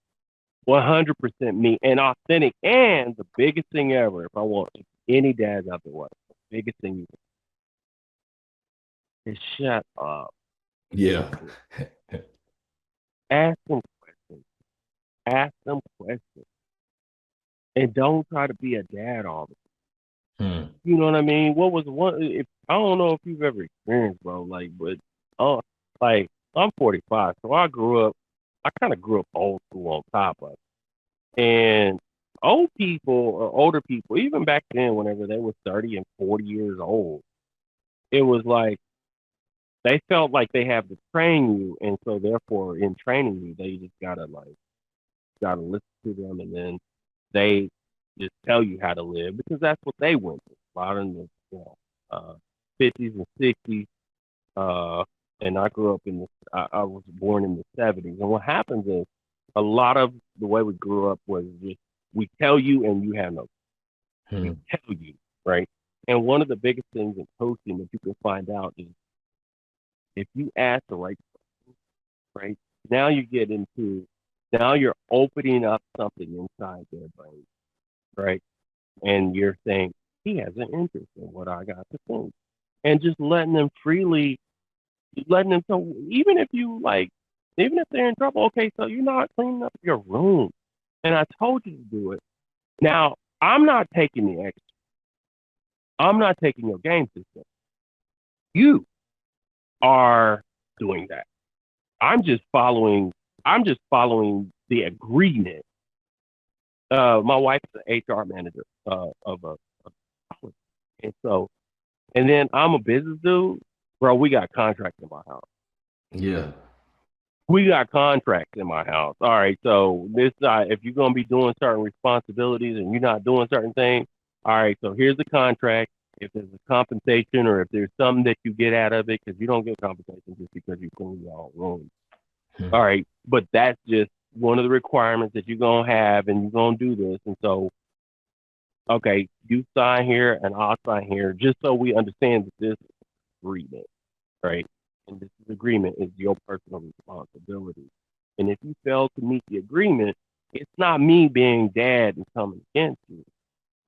100% me and authentic. And the biggest thing ever, if I want any dads out there, what the biggest thing you can is shut up and Yeah. listen. Ask them questions. Ask them questions. And don't try to be a dad all the time. Hmm. You know what I mean? What was one if I don't know if you've ever experienced, bro, like, but uh like I'm 45, so I kind of grew up old school on top of it. And old people or older people, even back then, whenever they were 30 and 40 years old, it was like they felt like they have to train you, and so therefore, in training you, they just gotta listen to them, and then they just tell you how to live because that's what they went through. A lot in the uh, 50s and 60s, uh, and I grew up in the. I was born in the 70s, and what happens is a lot of the way we grew up was just we tell you and you have no. We Hmm. tell you, right? And one of the biggest things in coaching that you can find out is if you ask the right, right? Now you get into now you're opening up something inside their brain, right? And you're saying he has an interest in what I got to think, and just letting them freely, letting them so even if you like, even if they're in trouble, okay, so you're not cleaning up your room, and I told you to do it. Now I'm not taking the extra. I'm not taking your game system. You are doing that. I'm just following. I'm just following the agreement. My wife is an HR manager of a college, and so and then I'm a business dude, bro. We got contracts in my house. Yeah. We got contracts in my house. All right, so this if you're gonna be doing certain responsibilities and you're not doing certain things, all right. So here's the contract. If there's a compensation or if there's something that you get out of it, because you don't get compensation just because you clean your own room. Hmm. All right, but that's just one of the requirements that you're gonna have, and you're gonna do this. And so, okay, you sign here and I'll sign here, just so we understand that this agreement, right? And this agreement is your personal responsibility. And if you fail to meet the agreement, it's not me being dad and coming against you.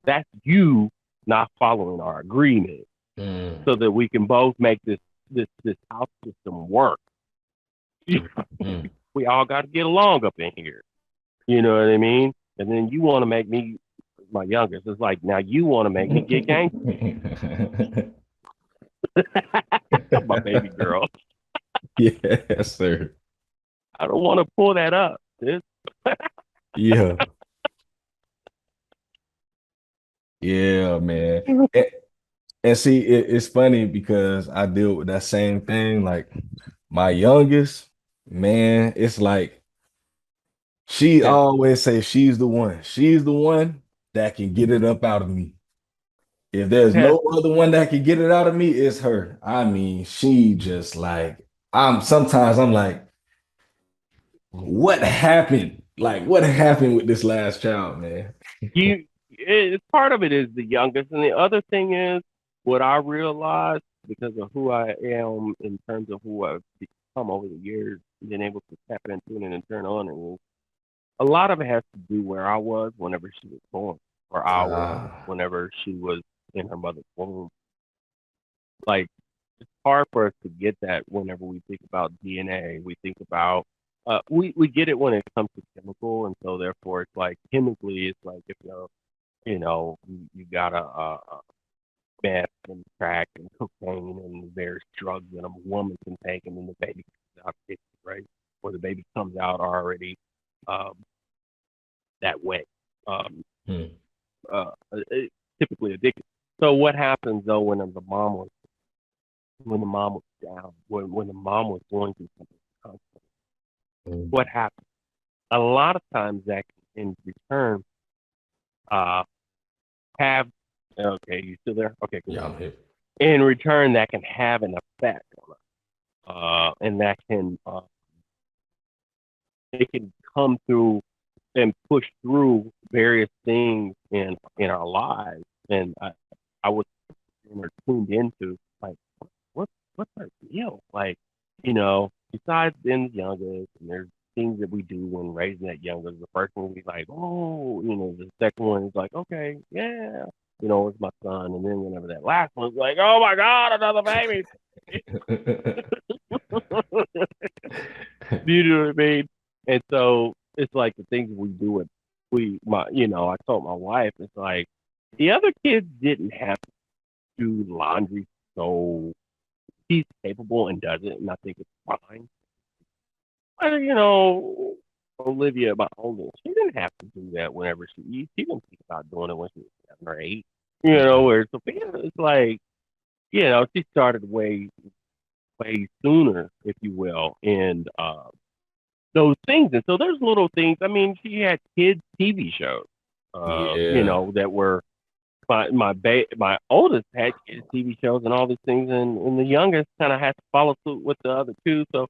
That's you not following our agreement, Hmm. so that we can both make this house system work. Hmm. We all got to get along up in here. You know what I mean? And then you want to make me my youngest. It's like now you want to make me get gangster. My baby girl. Yes, sir. I don't want to pull that up. This Yeah. Yeah, man. And, and see, it's funny because I deal with that same thing. Like my youngest, man, it's like she always say she's the one. She's the one that can get it up out of me. If there's has no other one that can get it out of me, it's her. I mean, she just like I'm like, what happened? Like, what happened with this last child, man? part of it is the youngest, and the other thing is what I realized because of who I am in terms of who I've become over the years, being able to tap into it and turn on it. A lot of it has to do where I was whenever she was born, or I was Ah, whenever she was in her mother's womb. Like it's hard for us to get that whenever we think about DNA. We think about we get it when it comes to chemical, and so therefore it's like chemically, it's like if you got a meth and crack and cocaine and there's drugs that a woman can take, and then the baby comes out right, or the baby comes out already um, that way. Um, hmm, Typically addicted. So what happens though when the mom was down, when the mom was going through something, what hmm. happened? A lot of times that can, in return, uh, have okay, you still there? Okay, cool. Yeah, I'm here. In return, that can have an effect on us, and that can it can come through and push through various things in our lives. And I was tuned into like what what's our deal? Like, besides being the youngest and there's things that we do when raising that younger. The first one will be like, oh, the second one is like, okay, yeah, it's my son. And then whenever that last one's like, oh my God, another baby. You know what I mean? And so it's like the things we do with I told my wife, it's like the other kids didn't have to do laundry, so he's capable and does it, and I think it's fine. But, Olivia, my oldest, she didn't have to do that whenever she eats. She didn't think about doing it when she was 7 or 8. Where Sophia is like, she started way sooner, if you will, and those things. And so there's little things. I mean, she had kids TV shows, Yeah. that were my oldest had kids TV shows and all these things, and the youngest kind of has to follow suit with the other two. So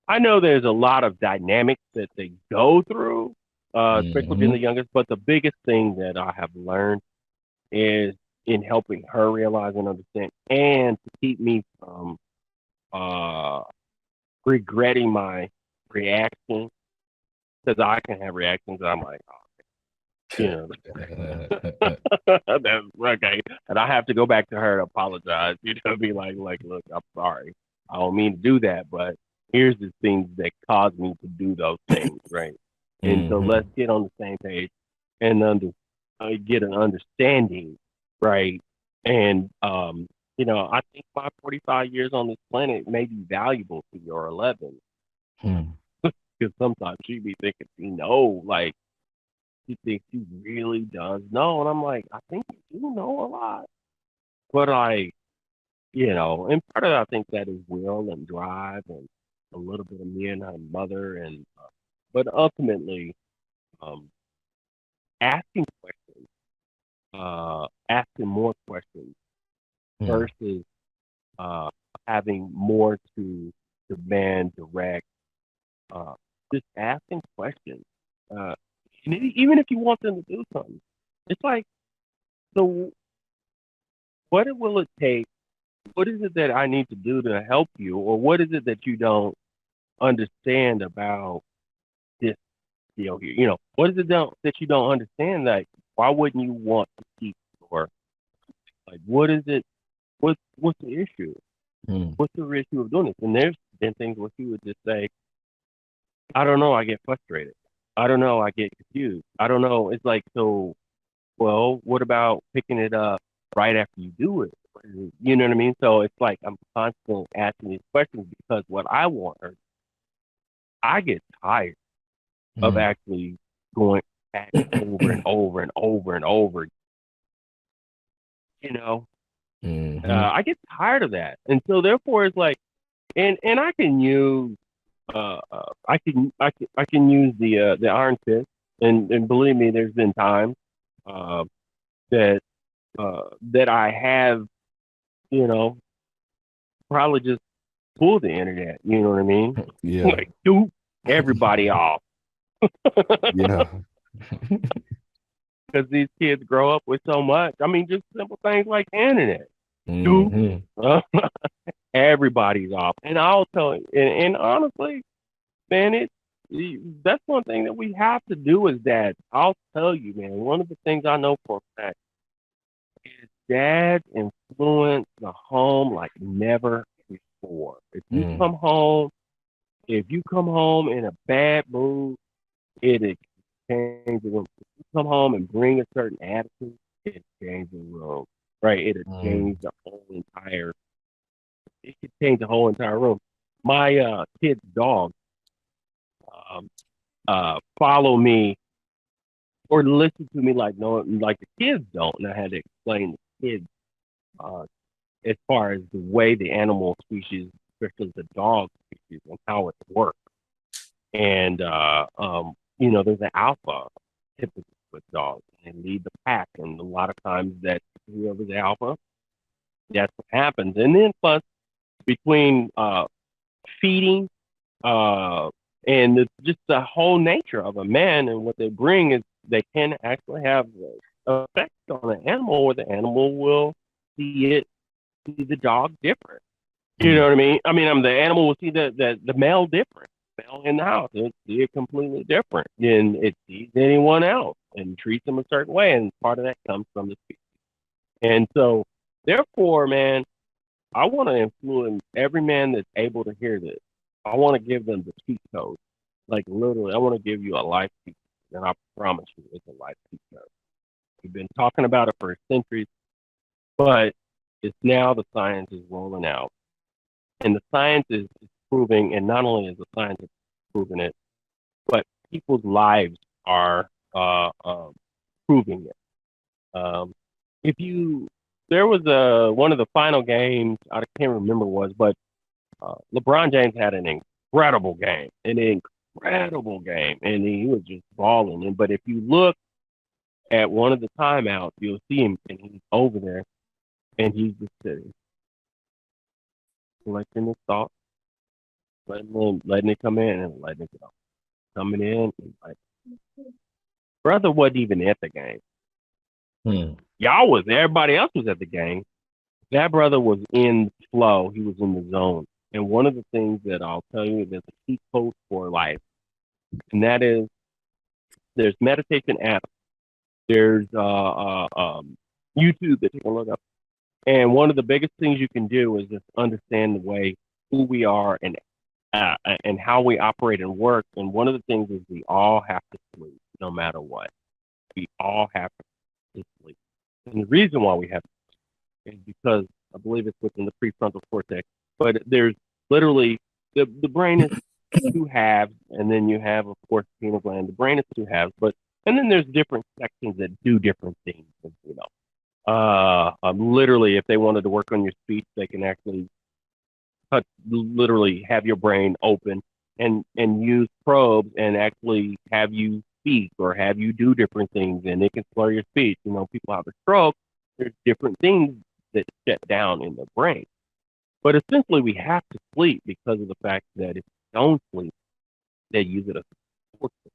I know there's a lot of dynamics that they go through, especially being the Hmm. youngest. But the biggest thing that I have learned is in helping her realize and understand, and to keep me from uh, regretting my reaction, because I can have reactions that I'm like, you know, that's okay. And I have to go back to her to apologize, be like, look, I'm sorry. I don't mean to do that, but here's the things that caused me to do those things, right? And so let's Hmm. get on the same page and get an understanding, right? And I think my 45 years on this planet may be valuable to your 11, Hmm. because sometimes she be thinking she know, like she thinks she really does know, and I'm like, I think you do know a lot, but and part of it, I think that is will and drive and a little bit of me and her mother, and but ultimately, um, asking questions, asking more questions Hmm. versus uh, having more to demand, direct, uh, just asking questions. Uh, and even if you want them to do something, it's like, so what will it take? What is it that I need to do to help you, or what is it that you don't understand about this deal here? What is it that you don't understand? Like, why wouldn't you want to keep your, like, what is it? What's the issue? Hmm. What's the issue of doing this? And there's been things where she would just say, I don't know, I get frustrated. I don't know, I get confused. I don't know. It's like, so, well, what about picking it up right after you do it? You know what I mean? So it's like I'm constantly asking these questions because what I want her, I get tired of Hmm. actually going back over and over and over and over. You know, Hmm. I get tired of that, and so therefore it's like, and I can use, I can use the iron fist, and believe me, there's been times uh, that that I have, you know, probably just pulled the internet. You know what I mean? Yeah. Like, dude, everybody off. Yeah. Because these kids grow up with so much. I mean, just simple things like internet. Dude, Hmm. uh, everybody's off. And I'll tell you, and honestly, man, that's one thing that we have to do as dads. I'll tell you, man, one of the things I know for a fact is dads influence the home like never before. Hmm. If you come home in a bad mood, it change the room. If you come home and bring a certain attitude, it change the room. Right? Hmm. It could change the whole entire room. My kid's dog um follow me or listen to me like no, like the kids don't, and I had to explain the kids uh as far as the way the animal species, especially the dog species, and how it works. And there's an alpha typically with dogs. And they lead the pack, and a lot of times that whoever's the alpha, that's what happens. And then plus between feeding uh and just the whole nature of a man and what they bring is they can actually have effect on an animal where the animal will see the dog different. You know Hmm. what I mean? The animal will see the male different. smell in the house. It see it completely different than it sees anyone else and treats them a certain way. And part of that comes from the species. And so, therefore, man, I want to influence every man that's able to hear this. I want to give them the cheat code. Like literally, I want to give you a life cheat code, and I promise you, it's a life cheat code. We've been talking about it for centuries, but it's now the science is rolling out, and the science is proving, and not only is the science proving it, but people's lives are proving it. If you, there was one of the final games, I can't remember what it was, but LeBron James had an incredible game, and he was just balling. And but if you look at one of the timeouts, you'll see him, and he's over there, and he's just sitting, collecting his thoughts, letting it come in and letting it go, coming in, and like brother wasn't even at the game. Hmm. Y'all was everybody else was at the game. That brother was in flow. He was in the zone. And one of the things that I'll tell you, there's a key code for life, and that is there's meditation apps, there's YouTube that you can look up. And one of the biggest things you can do is just understand the way who we are and how we operate and work. And one of the things is we all have to sleep, no matter what. We all have to sleep. And the reason why we have to is because I believe it's within the prefrontal cortex. But there's literally the brain is two halves, and then you have, of course, the pineal gland. The brain is two halves, but and then there's different sections that do different things. You know, literally, if they wanted to work on your speech, they can actually literally have your brain open and use probes and actually have you speak or have you do different things, and it can slur your speech. You know, people have a stroke. There's different things that shut down in the brain. But essentially, we have to sleep because of the fact that if you don't sleep, they use it as a support system.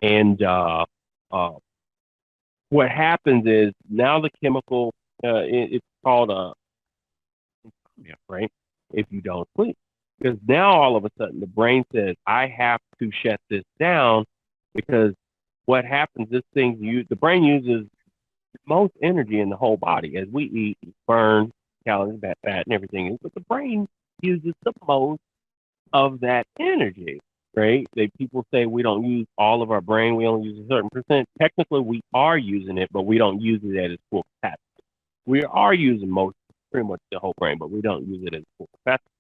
And uh, what happens is now the chemical, it's called insomnia, right? If you don't sleep. Because now all of a sudden the brain says, I have to shut this down because what happens, the brain uses most energy in the whole body. As we eat, we burn calories, fat, and everything. But the brain uses the most of that energy, right? People say we don't use all of our brain, we only use a certain percent. Technically, we are using it, but we don't use it at its full capacity. We are using pretty much the whole brain, but we don't use it at its full capacity.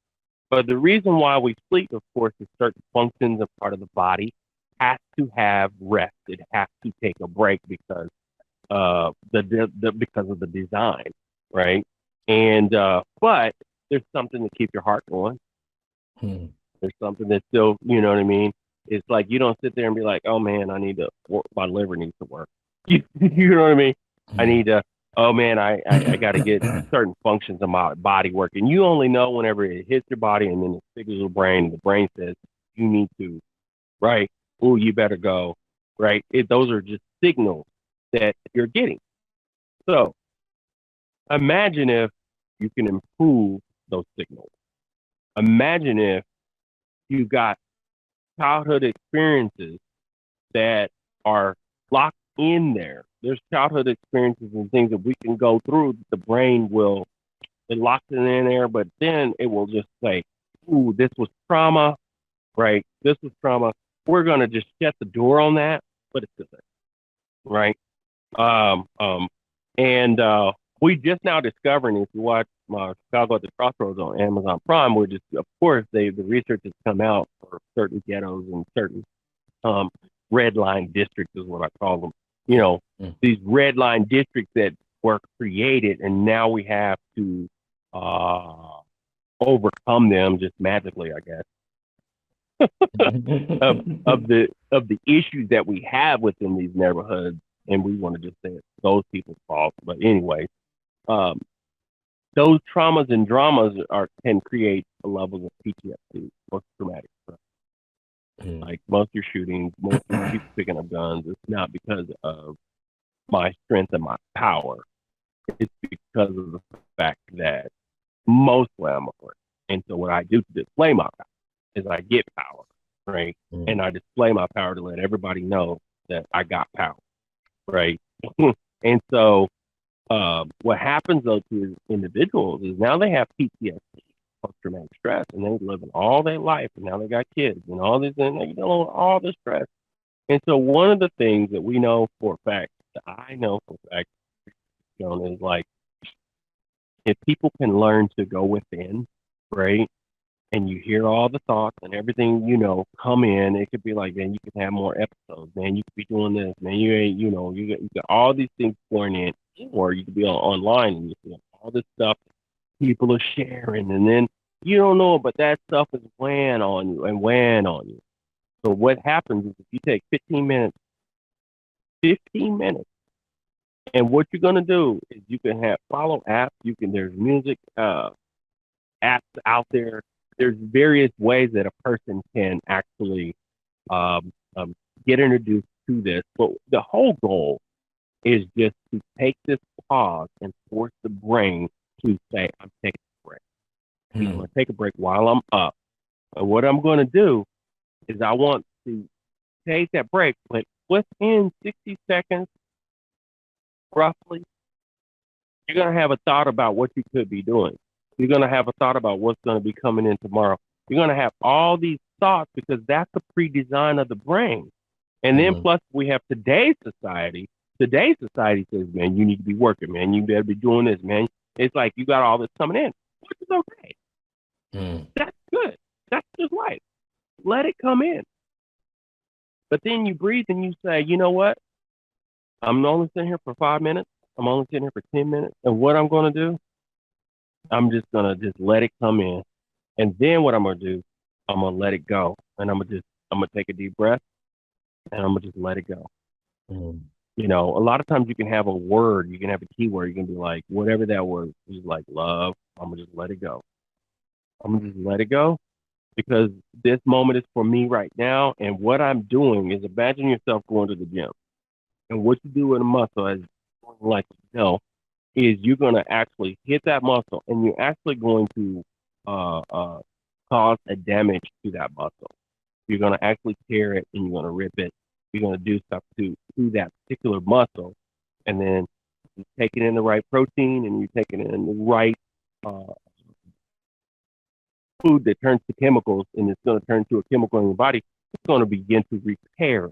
But the reason why we sleep, of course, is certain functions of part of the body has to have rest. It has to take a break because because of the design, right? And but there's something to keep your heart going. Hmm. There's something that's still, you know what I mean? It's like you don't sit there and be like, oh man, I need to work. My liver needs to work. You know what I mean? I Hmm. need to. Oh man, I got to get certain functions of my body working. You only know whenever it hits your body, and then it signals your brain. And the brain says you need to, right? Oh, you better go, right? Those are just signals that you're getting. So imagine if you can improve those signals. Imagine if you got childhood experiences that are locked in there. There's childhood experiences and things that we can go through. The brain will, it locks it in there, but then it will just say, ooh, this was trauma, right? This was trauma. We're going to just shut the door on that, but it's good, right? Um, um, and we just now discovering, if you watch Chicago at the Crossroads on Amazon Prime, we're just, of course, the research has come out for certain ghettos and certain um, red line districts is what I call them. You know, Hmm. these red line districts that were created, and now we have to uh, overcome them just magically, I guess, of the issues that we have within these neighborhoods, and we want to just say it's those people's fault. But anyway, um, those traumas and dramas can create a level of PTSD, post traumatic stress. Hmm. Like most of your shootings, most of your people picking up guns, it's not because of my strength and my power. It's because of the fact that mostly I'm afraid. And so what I do to display my power is I get power. right? And Mm. I display my power to let everybody know that I got power, right? And so what happens though to individuals is now they have PTSD, post-traumatic stress, and they live all their life, and now they got kids and all this, and they deal with all this stress. And so one of the things that we know for a fact, that I know for a fact, John, is like if people can learn to go within, right, and you hear all the thoughts and everything, come in, it could be like, man, you could have more episodes, man. You could be doing this, man. You ain't, you got all these things pouring in, or you could be online and you see all this stuff people are sharing, and then you don't know, but that stuff is weighing on you and weighing on you. So what happens is if you take 15 minutes, and what you're gonna do is you can have follow apps. There's music apps out there. There's various ways that a person can actually um, um, get introduced to this. But the whole goal is just to take this pause and force the brain to say, I'm taking a break. I'm going Mm. to take a break while I'm up. And what I'm going to do is I want to take that break, but within 60 seconds, roughly, you're going to have a thought about what you could be doing. You're going to have a thought about what's going to be coming in tomorrow. You're going to have all these thoughts because that's the pre-design of the brain. And then Mm. plus we have today's society. Today's society says, man, you need to be working, man. You better be doing this, man. It's like you got all this coming in, which is okay. Mm. That's good. That's just right. Let it come in. But then you breathe and you say, you know what? I'm only sitting here for 5 minutes. I'm only sitting here for 10 minutes. And what I'm going to do, I'm just going to just let it come in. And then what I'm going to do, I'm going to let it go. And I'm going to take a deep breath and I'm going to just let it go. Mm. A lot of times you can have a word, you can have a keyword, you can be like, whatever that word is, like love. I'm going to just let it go. I'm going to just let it go because this moment is for me right now. And what I'm doing is imagine yourself going to the gym. And what you do with a muscle, as like is you're going to actually hit that muscle, and you're actually going to uh, uh, cause a damage to that muscle. You're going to actually tear it, and you're going to rip it. You're going to do stuff to that particular muscle, and then you're taking in the right protein, and you're taking in the right uh, food that turns to chemicals, and it's going to turn to a chemical in your body. It's going to begin to repair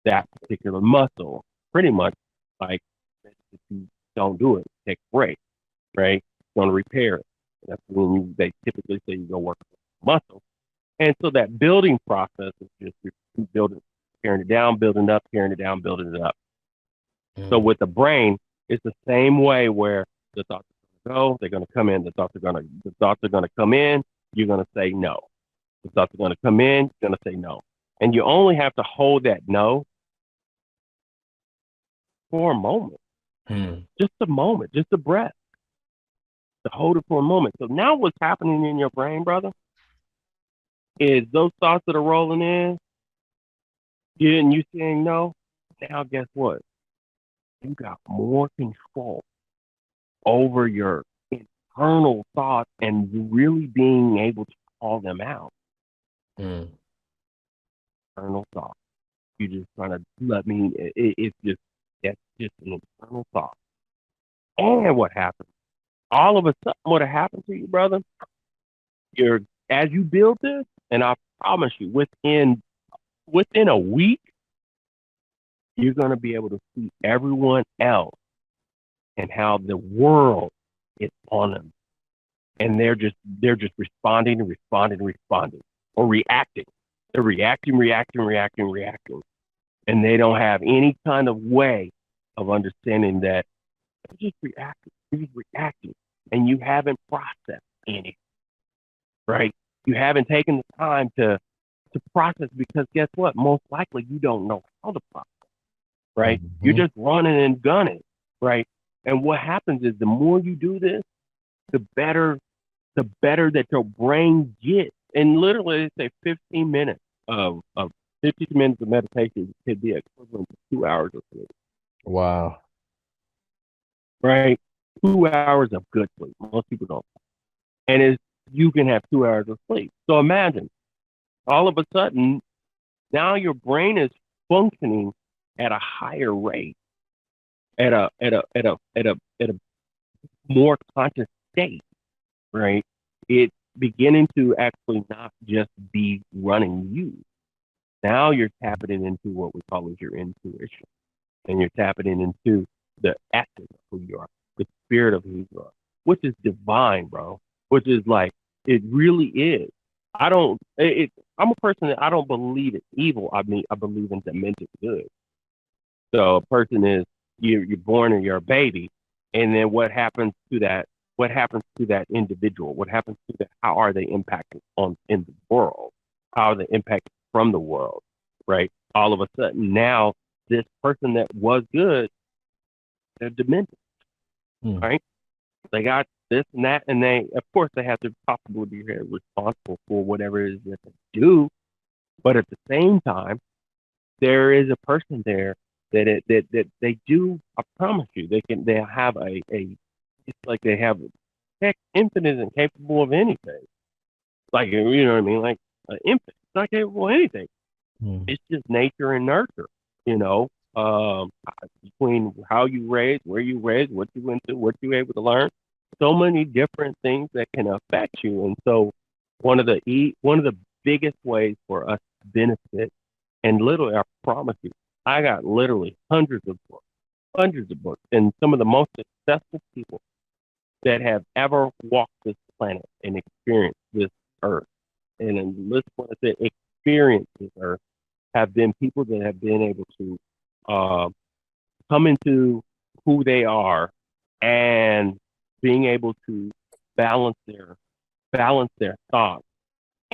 that particular muscle, pretty much like if you don't do it, take a break, right? It's going to repair it. That's when they typically say you go work muscle. And so that building process is just building, tearing it down, building it up, tearing it down, building it up. So Mm. with the brain, it's the same way where the thoughts are going to go, they're going to come in, the thoughts are going to come in, you're going to say no. The thoughts are going to come in, you're going to say no. And you only have to hold that no for a moment, Mm. just a moment, just a breath, to hold it for a moment. So now what's happening in your brain, brother, is those thoughts that are rolling in, and you saying no. Now guess what? You got more control over your internal thoughts and really being able to call them out. Mm. Internal thoughts. You just trying to let me. It's just that's just an internal thought. And what happens? All of a sudden, what happened to you, brother? You're as you build this, and I promise you, within a week, you're gonna be able to see everyone else and how the world is on them, and they're just responding and responding and responding or reacting. They're reacting, reacting, reacting, reacting, and they don't have any kind of way of understanding that they're just reacting. You're just reacting, and you haven't processed any, right? You haven't taken the time to process because guess what? Most likely you don't know how to process, right? You're Mhm. just running and gunning, right? And what happens is the more you do this, the better that your brain gets. And literally, they say 15 minutes of 50 minutes of meditation could be equivalent to 2 hours of sleep, Wow. right? 2 hours of good sleep. Most people don't. And it's, you can have 2 hours of sleep. So imagine all of a sudden, now your brain is functioning at a higher rate, at a more conscious state, right? It's beginning to actually not just be running you. Now you're tapping into what we call as your intuition, and you're tapping into the essence of who you are, the spirit of who you are, which is divine, bro. Which is like it really is. I don't. I'm a person that I don't believe in evil. I mean, I believe in demented good. So a person is you're born and you're a baby, and then what happens to that? What happens to that individual? What happens to that? How are they impacted on in the world? How are they impacted from the world? Right? All of a sudden now this person that was good, they're demented, Mm. right? They got this and that, and they of course they have to possibly be responsible for whatever it is that they do, but at the same time there is a person there that they do. I promise you, they have a it's like they have heck infinite and capable of anything. Like you know what I mean? Like an infant, it's not capable of anything. Mm. It's just nature and nurture. You know, between how you raised, where you raised, what you went through, what you were able to learn, so many different things that can affect you. And so, one of the biggest ways for us to benefit, and literally, I promise you, I got literally hundreds of books, and some of the most successful people that have ever walked this planet and experienced this earth. And then listen what I said, experience this earth have been people that have been able to uh, come into who they are and being able to balance their balance their thoughts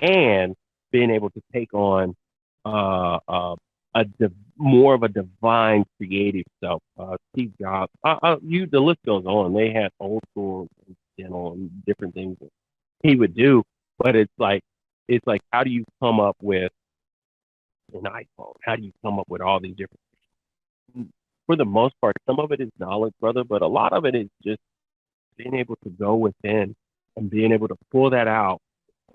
and being able to take on uh, uh, more of a divine creative self. Steve Jobs, the list goes on. They had old school, and different things that he would do, but it's like how do you come up with an iPhone? How do you come up with all these different? For the most part, some of it is knowledge, brother, but a lot of it is just being able to go within and being able to pull that out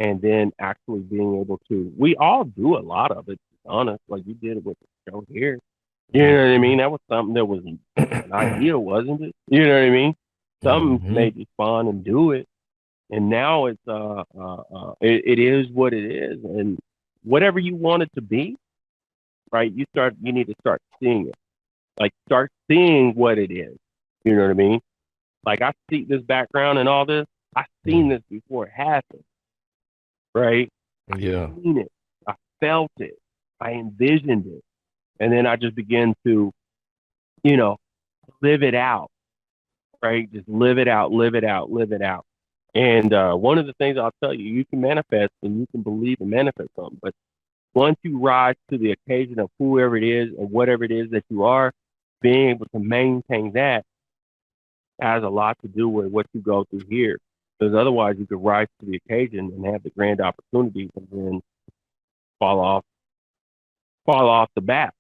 and then actually being able to we all do a lot of it, to be honest, like you did it with the show here. You know what I mean? That was something that was an idea, wasn't it? You know what I mean? Something Hmm. made you spawn and do it. And now it's it is what it is. And whatever you want it to be, right, you need to start seeing it. Like start seeing what it is. You know what I mean? Like I see this background and all this. I seen Mm. this before it happened, right? I Yeah. seen it. I felt it. I envisioned it. And then I just began to, you know, live it out, right? Just live it out, live it out, live it out. And one of the things I'll tell you, you can manifest and you can believe and manifest something. But once you rise to the occasion of whoever it is and whatever it is that you are, being able to maintain that has a lot to do with what you go through here. Because otherwise, you could rise to the occasion and have the grand opportunities and then fall off, fall off the bat.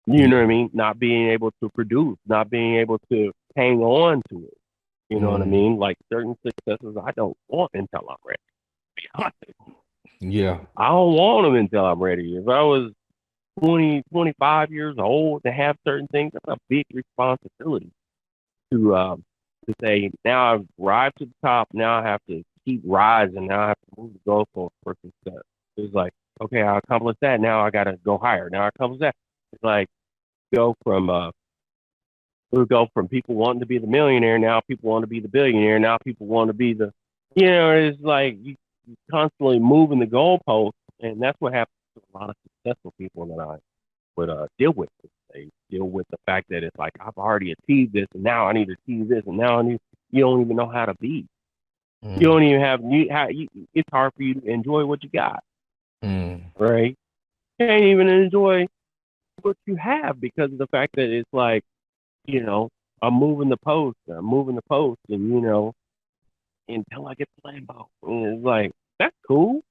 You know what I Yeah. mean? Not being able to produce, not being able to hang on to it. You know what I Mm. mean? Like certain successes, I don't want until I'm ready. To be honest, Yeah. I don't want them until I'm ready. If I was 20, 25 years old to have certain things, that's a big responsibility to to say, now I've arrived to the top. Now I have to keep rising. Now I have to move the goalpost for success. It's like, okay, I accomplished that. Now I got to go higher. Now I accomplished that. It's like go from we go from people wanting to be the millionaire. Now people want to be the billionaire. Now people want to be the, you know, it's like you constantly moving the goalpost, and that's what happens to a lot of successful people that I would deal with. They deal with the fact that it's like I've already achieved this, and now I need to achieve this, and now I need. You don't even know how to be. You Mm. don't even have. It's hard for you to enjoy what you got, Mm. right? You can't even enjoy what you have because of the fact that it's like, you know, I'm moving the post, and until I get the Lambo, and it's like that's cool,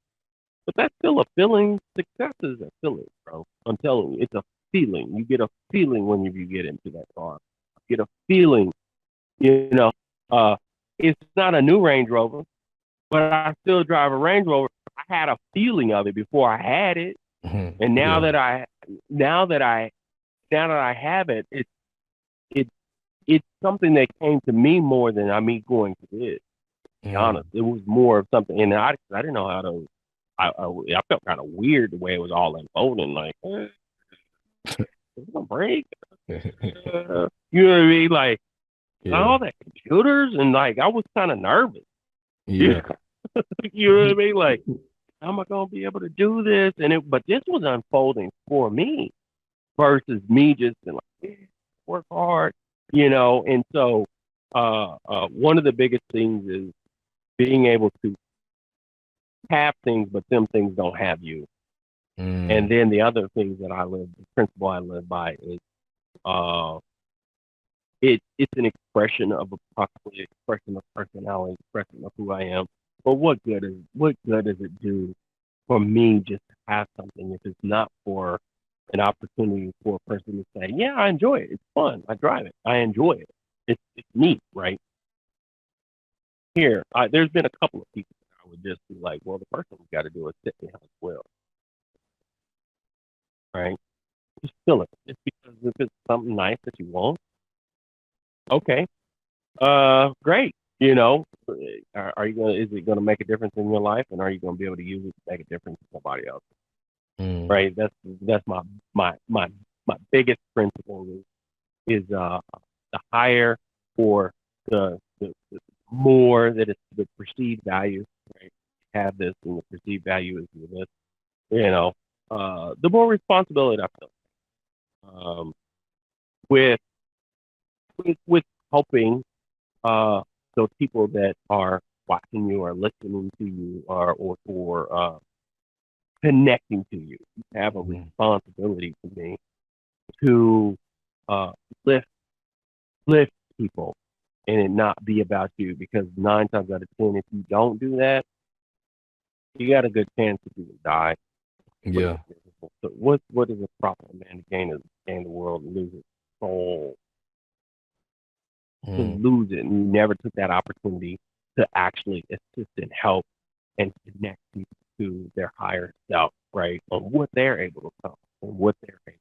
but that's still a feeling. Success is a feeling, bro. I'm telling you, it's a feeling. You get a feeling when you get into that car. You get a feeling, you know. Uh, it's not a new Range Rover, but I still drive a Range Rover I had a feeling of it before I had it, Mhm. and Yeah. now that I now that I have it, it it's something that came to me more than me going to this. To be honest, Mm. it was more of something, and I didn't know how to. I felt kind of weird the way it was all unfolding. Like, it's gonna break. You know what I mean? Like Yeah. all that computers, and like I was kind of nervous. Yeah. You know what I mean? Like, how am I gonna be able to do this? But this was unfolding for me versus me just being like, yeah, work hard, And so, one of the biggest things is being able to have things, but them things don't have you. And Mm. then the other things the principle I live by is, uh, it's an expression of possibly expression of personality, expression of who I am. But what good does it do for me just to have something if it's not for an opportunity for a person to say, yeah, I enjoy it. It's fun. I drive it. I enjoy it. It's neat, right? There's been a couple of people that I would just be like, well, the first thing you got to do is sit behind the wheel, right? Just feel it. Just because if it's something nice that you want, okay, great. Are you gonna? Is it gonna make a difference in your life, and are you gonna be able to use it to make a difference in somebody else? Mm. Right? That's my my my biggest principle is the higher or the more that it's the perceived value, right? Have this and the perceived value is this, you know, the more responsibility I feel um, with with helping those people that are watching you or listening to you or connecting to you. You have a Mm. responsibility to me to uh, lift lift people and it not be about you because 9 times out of 10, if you don't do that, you got a good chance that you will die. But Yeah. so what is a proper man to gain the world and lose his soul? To Mm. lose it and you never took that opportunity to actually assist and help and connect people to their higher self, right? On what they're able to come and what they're able.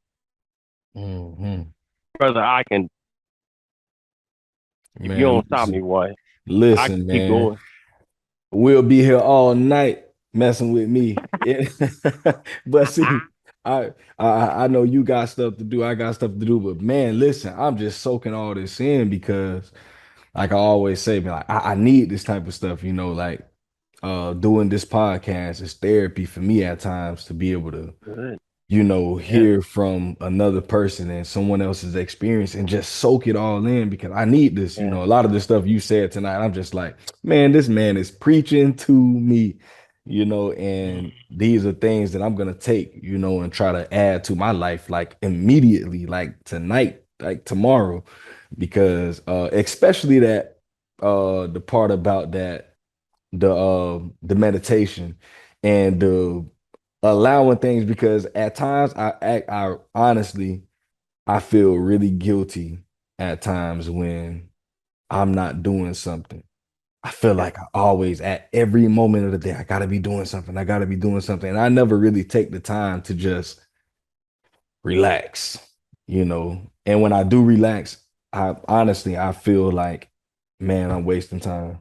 Mhm. Brother, if you Man, don't stop me, boy, I can listen, keep man. going. We'll be here all night messing with me. But see, I know you got stuff to do. I got stuff to do. But man, listen, I'm just soaking all this in because, like I always say, man, like, I need this type of stuff. Like doing this podcast is therapy for me at times to be able to Good. Yeah. hear from another person and someone else's experience and just soak it all in because I need this. Yeah. A lot of the stuff you said tonight, I'm just like, man, this man is preaching to me, and these are things that I'm gonna take, and try to add to my life like immediately, like tonight, like tomorrow, because especially that the part about that the meditation and the allowing things because at times I honestly I feel really guilty at times when I'm not doing something. I feel Yeah. like I always at every moment of the day I gotta be doing something. I gotta be doing something. And I never really take the time to just relax. And when I do relax, I honestly I feel like, man, I'm wasting time.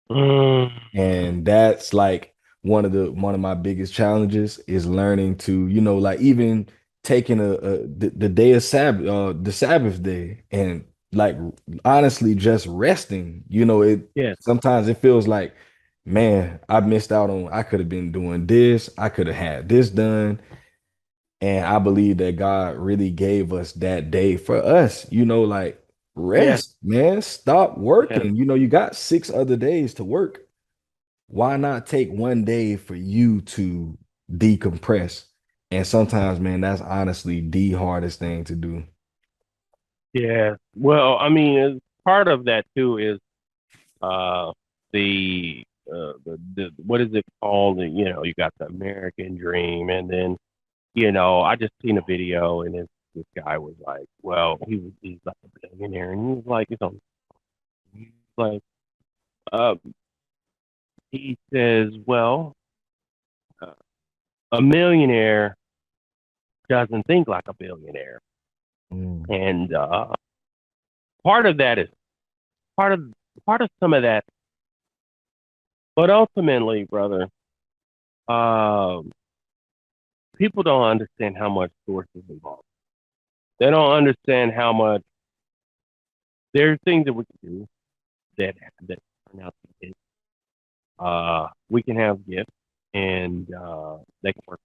Mm, And that's like one of my biggest challenges is learning to, like even taking the day of Sabbath, the Sabbath day, and like honestly just resting. It yes. sometimes it feels like, man, I missed out on, I could have been doing this, I could have had this done. And I believe that God really gave us that day for us, like Yes. rest, man. Stop Yes. working. You got 6 other days to work. Why not take one day for you to decompress? And sometimes, man, that's honestly the hardest thing to do. Yes. Well, I mean, part of that too is uh the the what is it called? You got the American dream, and then I just seen a video, and this guy was like, well, he's like a billionaire, and he was like, he's like, uh, he says, well. a millionaire doesn't think like a billionaire. Mm, And part of that is part of part of some of that, but ultimately, brother, um, people don't understand how much source is involved. They don't understand how much there's things that we can do that turn out to be. We can have gifts, and they can work.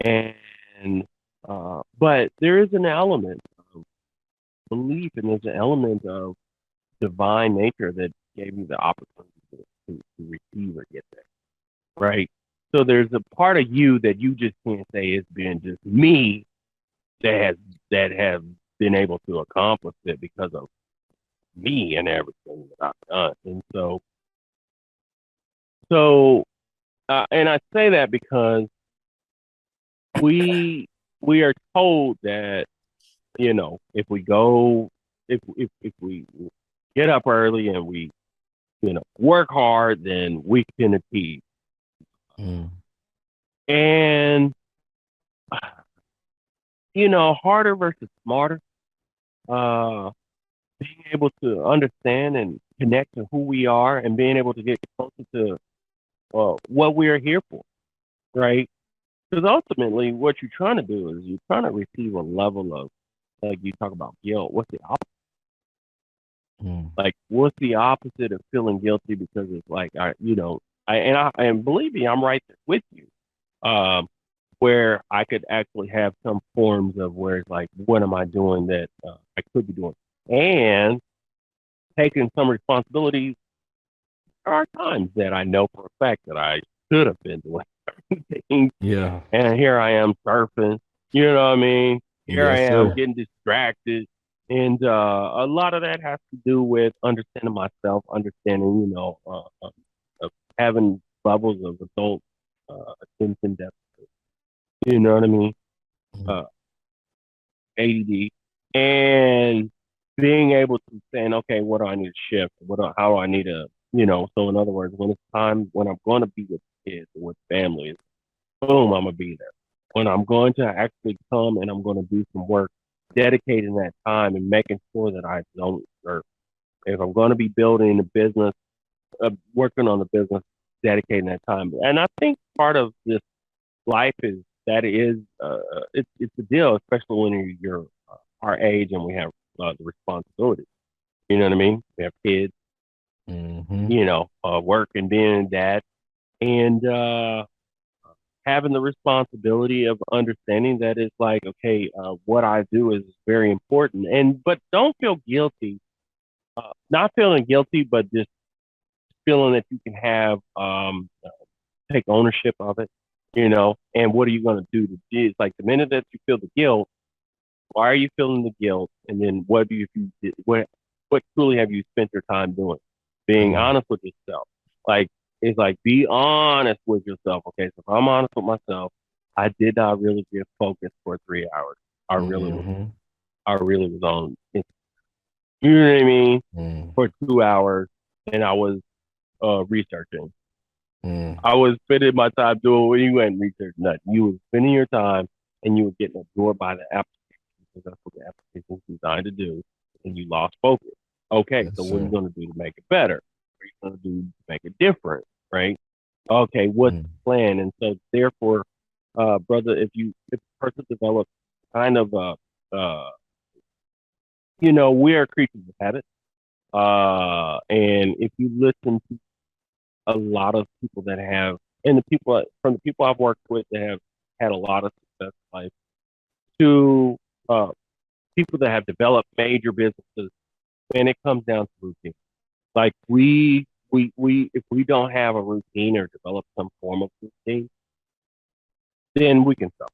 And but there is an element of belief, and there's an element of divine nature that gave you the opportunity to receive or get there, right? So there's a part of you that you just can't say it's been just me that has that have been able to accomplish it because of me and everything that I've done. And and I say that because we we are told that if we go if we get up early and we work hard, then we can achieve. mm, And harder versus smarter. Uh, Being able to understand and connect to who we are, and being able to get closer to what we are here for, right? Because ultimately, what you're trying to do is you're trying to receive a level of, like you talk about guilt. mm, What's the opposite of feeling guilty? Because it's like and believe me, I'm right there with you. Um, where I could actually have some forms of where it's like, what am I doing that I could be doing, and taking some responsibilities. There are times that I know for a fact that I should have been doing things, yeah. and here I am surfing. You know what I mean? Here I Yes, am sir. getting distracted, and a lot of that has to do with understanding myself, understanding, of having levels of adult attention depth. You know what I mean? Mm, Uh, ADD, and being able to saying, okay, what do I need to shift? How do I need to, So in other words, when it's time, when I'm going to be with kids or with families, boom, I'm gonna be there. When I'm going to actually come and I'm going to do some work, dedicating that time and making sure that I don't, or if I'm going to be building a business, working on the business, dedicating that time. And I think part of this life is that is it's a deal, especially when you're our age and we have the responsibility. You know what I mean? We have kids, mhm, work and being a dad, and having the responsibility of understanding that it's like, okay, what I do is very important, and but don't feel guilty. Not feeling guilty, but just feeling that you can have take ownership of it. And what are you going to do to? It's like the minute that you feel the guilt, why are you feeling the guilt? And then what do you what truly have you spent your time doing? Being mm, honest with yourself. Like it's like be honest with yourself. Okay, so if I'm honest with myself, I did not really get focused for 3 hours. I really was mhm, I really was on, you know what I mean, mm, for 2 hours, and I was researching. mm. I was spending my time doing what you ain't researching nothing. You was spending your time and you were getting absorbed by the application because that's what the application is designed to do, and you lost focus. Okay, Yes, so what are you sir. going to do to make it better? What are you going to do to make it different? Right? Okay, what's Mm, the plan? And so, therefore, brother, if a person develops kind of we are creatures of habit. And if you listen to a lot of people that have, and the people I've worked with that have had a lot of success in life, to uh, people that have developed major businesses, and it comes down to routine. Like if we don't have a routine or develop some form of routine, then we can suffer.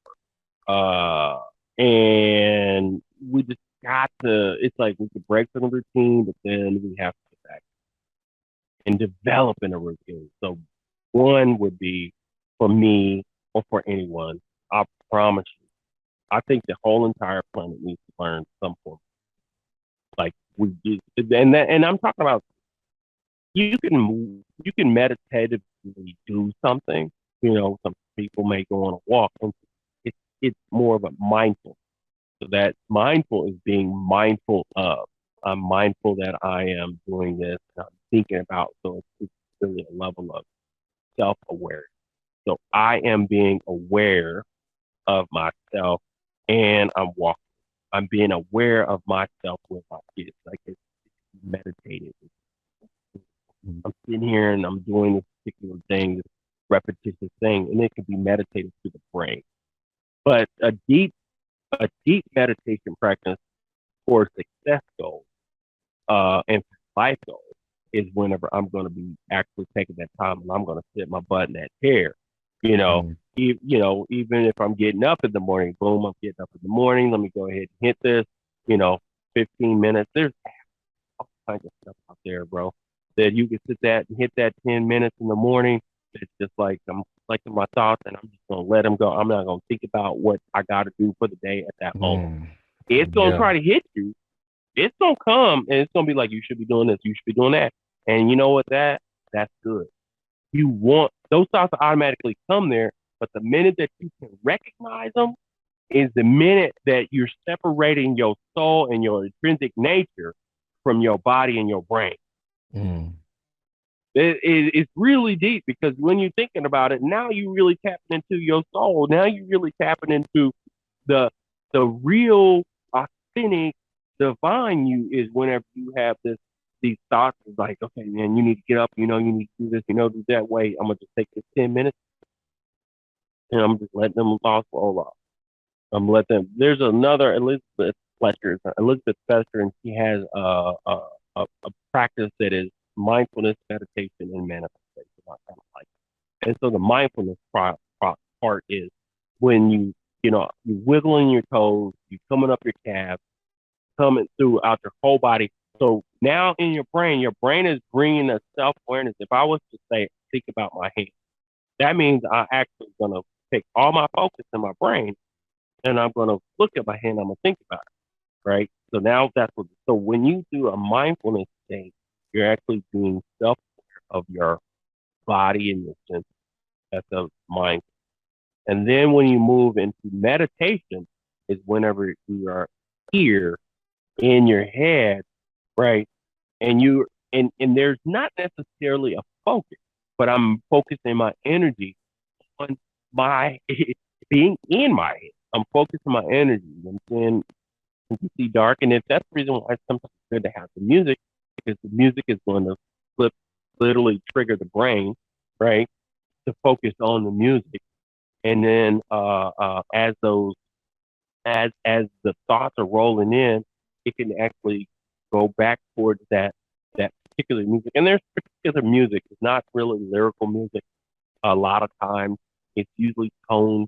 And we just got to. It's like we could break from the routine, but then we have to get back and developing a routine. So one would be for me or for anyone. I promise you. I think the whole entire planet needs to learn some form. Like we just, and I'm talking about you can meditatively do something, some People may go on a walk, and it's more of a mindful. So that mindful is being mindful of. I'm mindful that I am doing this. And I'm thinking about. So it's really a level of self awareness. So I am being aware of myself, and I'm walking. I'm being aware of myself with my kids. Like it's meditative. Mm. I'm sitting here and I'm doing this particular thing, this repetitious thing, and it can be meditative to the brain. But a deep meditation practice for success goals, and life goals is whenever I'm going to be actually taking that time and I'm going to sit my butt in that chair. You know, Mm. even if I'm getting up in the morning, boom, I'm getting up in the morning. Let me go ahead and hit this. You know, 15 minutes. There's all kinds of stuff out there, bro. That you can sit that and hit that 10 minutes in the morning. It's just like I'm collecting my thoughts and I'm just gonna let them go. I'm not gonna think about what I got to do for the day at that moment. Mm. It's gonna Yeah. try to hit you. It's gonna come and it's gonna be like you should be doing this, you should be doing that. And you know what? That's good. You want those thoughts to automatically come there, but the minute that you can recognize them is the minute that you're separating your soul and your intrinsic nature from your body and your brain. Mm. It's really deep because when you're thinking about it, now you really tapping into your soul. Now you really tapping into the the real authentic divine you is whenever you have these thoughts of like, okay, man, you need to get up, you need to do this, do that way. I'm gonna just take this 10 minutes and I'm just letting them thoughts roll off. I'm let them. There's another Elizabeth Fester, and she has a practice that is mindfulness, meditation, and manifestation. I kind of like it. And so the mindfulness part is when you wiggling your toes, you coming up your calf, coming throughout your whole body. So now in your brain is bringing a self awareness. If I was to say, think about my hand, that means I actually gonna take all my focus in my brain and I'm gonna look at my hand. I'm gonna think about it, right? So now that's what. So when you do a mindfulness thing, you're actually being self of your body and your senses. That's a mind. And then when you move into meditation, is whenever you are here in your head, right? And you and there's not necessarily a focus, but I'm focusing my energy on my being in my head. I'm focusing my energy. I'm saying you can see dark, and if that's the reason why it's sometimes good to have the music, because the music is going to flip, literally trigger the brain, right, to focus on the music, and then as the thoughts are rolling in, it can actually go back towards that particular music. And there's particular music. It's not really lyrical music. A lot of times, it's usually tones,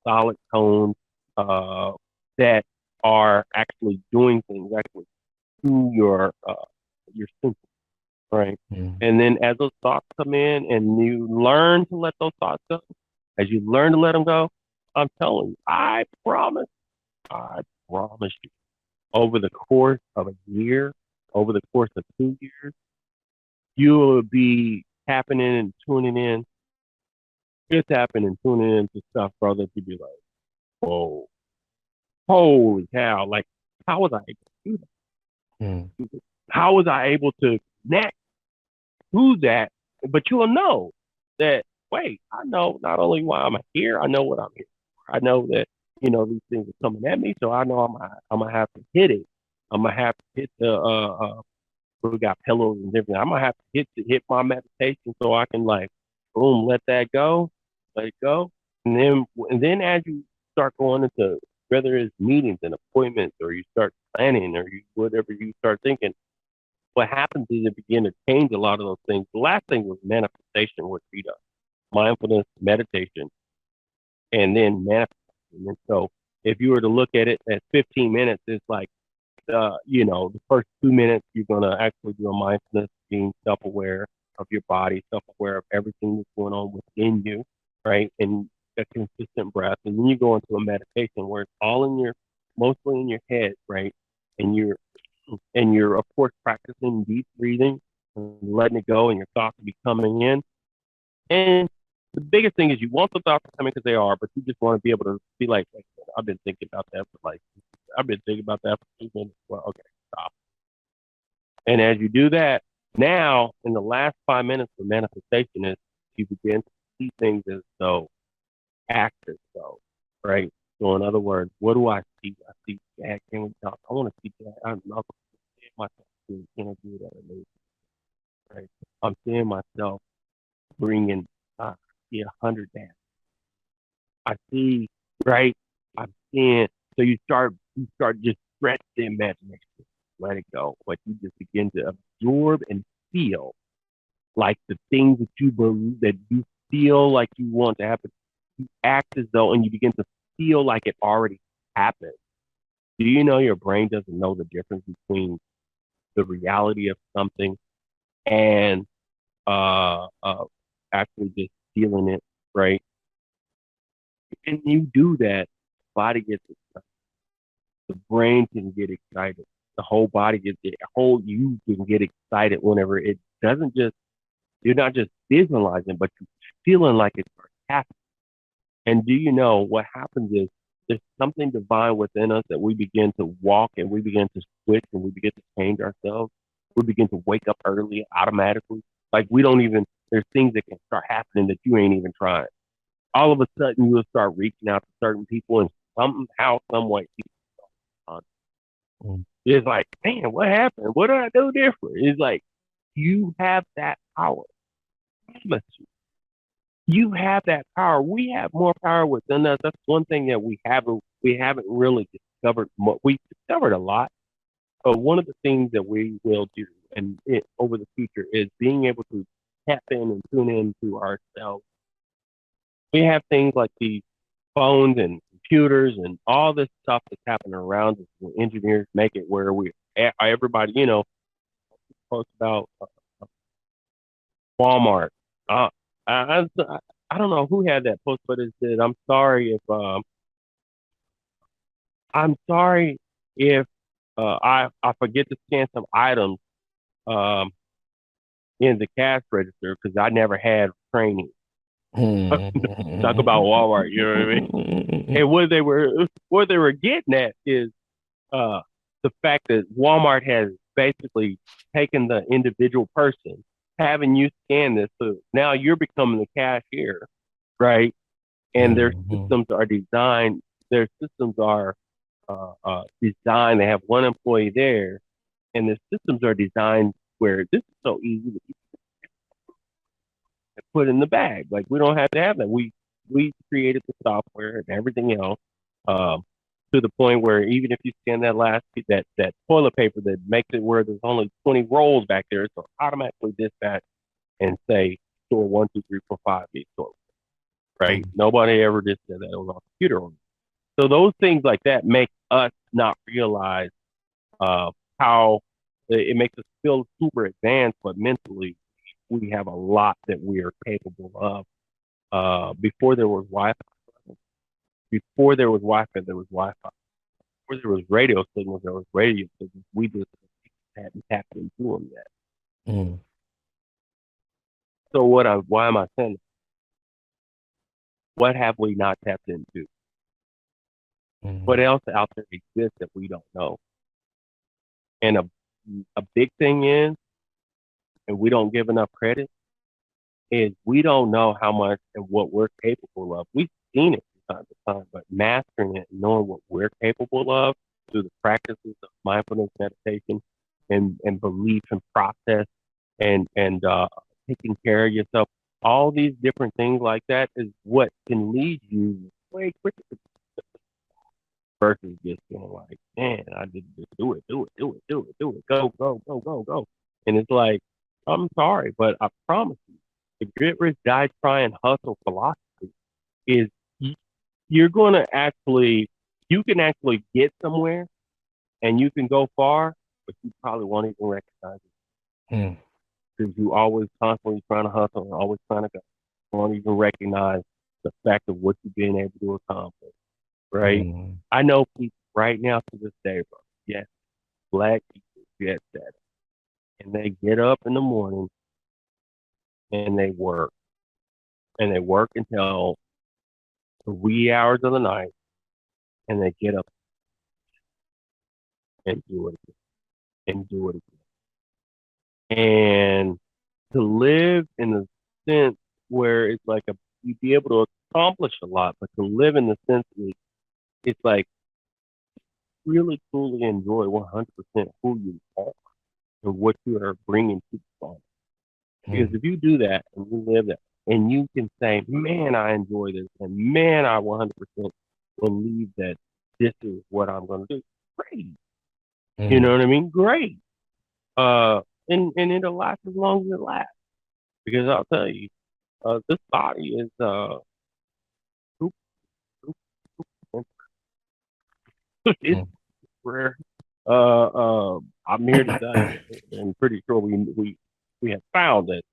solid tones uh, that are actually doing things actually to your senses, right? Mm. And then as those thoughts come in, and you learn to let those thoughts go, as you learn to let them go, I'm telling you, I promise you, over the course of a year, over the course of 2 years, you will be tapping in and tuning in. You're tapping and tuning into stuff, bro, that you'd be like, whoa, holy cow. Like, how was I able to do Mm. that? How was I able to connect to that? But you'll know that, wait, I know not only why I'm here, I know what I'm here for. I know that, these things are coming at me. So I know I'm gonna have to hit it. I'm gonna have to hit we got pillows and different. I'm gonna have to hit my meditation so I can like, boom, let it go, and then as you start going into whether it's meetings and appointments or you start planning or whatever you start thinking, what happens is it begin to change a lot of those things. The last thing was manifestation, what she does, mindfulness, meditation, and then manifestation. And so if you were to look at it at 15 minutes, it's like the first 2 minutes, you're going to actually do a mindfulness, being self aware of your body, self aware of everything that's going on within you, right? And a consistent breath. And then you go into a meditation where it's all mostly in your head, right? And you're, of course, practicing deep breathing and letting it go, and your thoughts will be coming in. And the biggest thing is you want the thoughts to come in because they are, but you just want to be able to be like, "Wait, I've been thinking about that for like, I've been thinking about that for 2 minutes. Well, okay, stop." And as you do that, now in the last 5 minutes of manifestation is you begin to see things as though, act as though, right? So in other words, what do I see? I see Dad. Can we talk? I want to see Dad. I'm not seeing myself doing interview that amazing, right? I'm seeing myself bringing, see 100 dads. I see, right? I'm seeing. So you start just stretch the imagination, let it go, but you just begin to absorb and feel like the things that you believe that you feel like you want to happen. You act as though, and you begin to feel like it already happened. Do you know your brain doesn't know the difference between the reality of something and uh, uh, actually just feeling it, right? And you do that, body gets excited. The brain can get excited. The whole body gets it. Whole you can get excited whenever it doesn't just you're not just visualizing, but you're feeling like it's happening. And do you know what happens is there's something divine within us that we begin to walk and we begin to switch and we begin to change ourselves. We begin to wake up early automatically. Like we don't even, there's things that can start happening that you ain't even trying. All of a sudden you'll start reaching out to certain people and somehow, some way, Mm. it's like, man, what happened? What did I do different? It's like, you have that power. You have that power. We have more power within us. That's one thing that we haven't really discovered. We discovered a lot, but one of the things that we will do over the future is being able to tap in and tune in to ourselves. We have things like these phones and computers and all this stuff that's happening around us. The engineers make it where everybody, post about Walmart. Uh, I don't know who had that post, but it said, I'm sorry if I forget to scan some items um, in the cash register because I never had training." Talk about Walmart, you know what I mean? And what they were getting at is uh, the fact that Walmart has basically taken the individual person, having you scan this, so now you're becoming the cashier, right? And their systems are designed. They have one employee there, and the systems are designed where this is so easy to put in the bag. Like we don't have to have that. We created the software and everything else um, to the point where even if you scan that last that toilet paper that makes it where there's only 20 rolls back there, it's automatically dispatch and say store 1, 2, 3, 4, 5 these stores. Right? Nobody ever just said that. It was on the computer. So those things like that make us not realize uh, how it makes us feel super advanced, but mentally we have a lot that we are capable of. Before there was Wi-Fi, before there was Wi-Fi, there was Wi-Fi. Before there was radio signals, there was radio signals. We just hadn't tapped into them yet. Mm. So why am I saying? What have we not tapped into? What Mm. else out there exists that we don't know? And a big thing is, and we don't give enough credit, is we don't know how much and what we're capable of. We've seen it from time to time, but mastering it and knowing what we're capable of through the practices of mindfulness meditation and belief and process and taking care of yourself, all these different things like that is what can lead you way quicker versus just being like, man, I just do it, do it, do it, do it, do it, go, go, go, go, go. And it's like, I'm sorry, but I promise you, the grit, rich, die, trying, hustle philosophy is you're going to actually, you can actually get somewhere and you can go far, but you probably won't even recognize it Mm. because you always constantly trying to hustle and always trying to go. You won't even recognize the fact of what you've been able to accomplish, right? Mm. I know people right now to this day, bro. Yes, black people, yes, that. And they get up in the morning and they work and they work until the wee hours of the night, and they get up and do it again, and do it again. And to live in the sense where it's like a you'd be able to accomplish a lot, but to live in the sense that it's like really truly enjoy 100% who you are and what you are bringing to the planet. Because Mm, if you do that and you live that, and you can say, man, I enjoy this, and man, I 100% believe that this is what I'm going to do. Great. You know mm, what I mean? Great. And it'll last as long as it lasts. Because I'll tell you, this body is super, super, it's mm, rare. I'm here to tell you, and pretty sure we have found that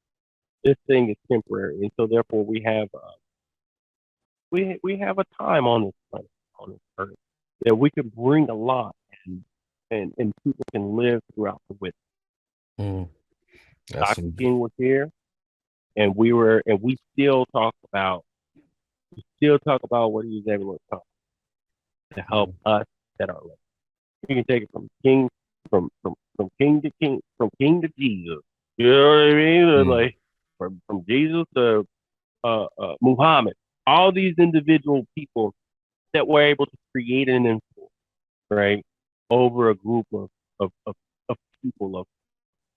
this thing is temporary, and so therefore we have a time on this planet, on this earth, that we can bring a lot, and and people can live throughout the width. mm. That's Dr. some. King was here, and we still talk about what he was able to talk to help Mm, us that are living. You can take it from king, from king to king, from king to Jesus. You know what I mean? mm, Like from Jesus to Muhammad. All these individual people that were able to create an influence, right, over a group of, of people of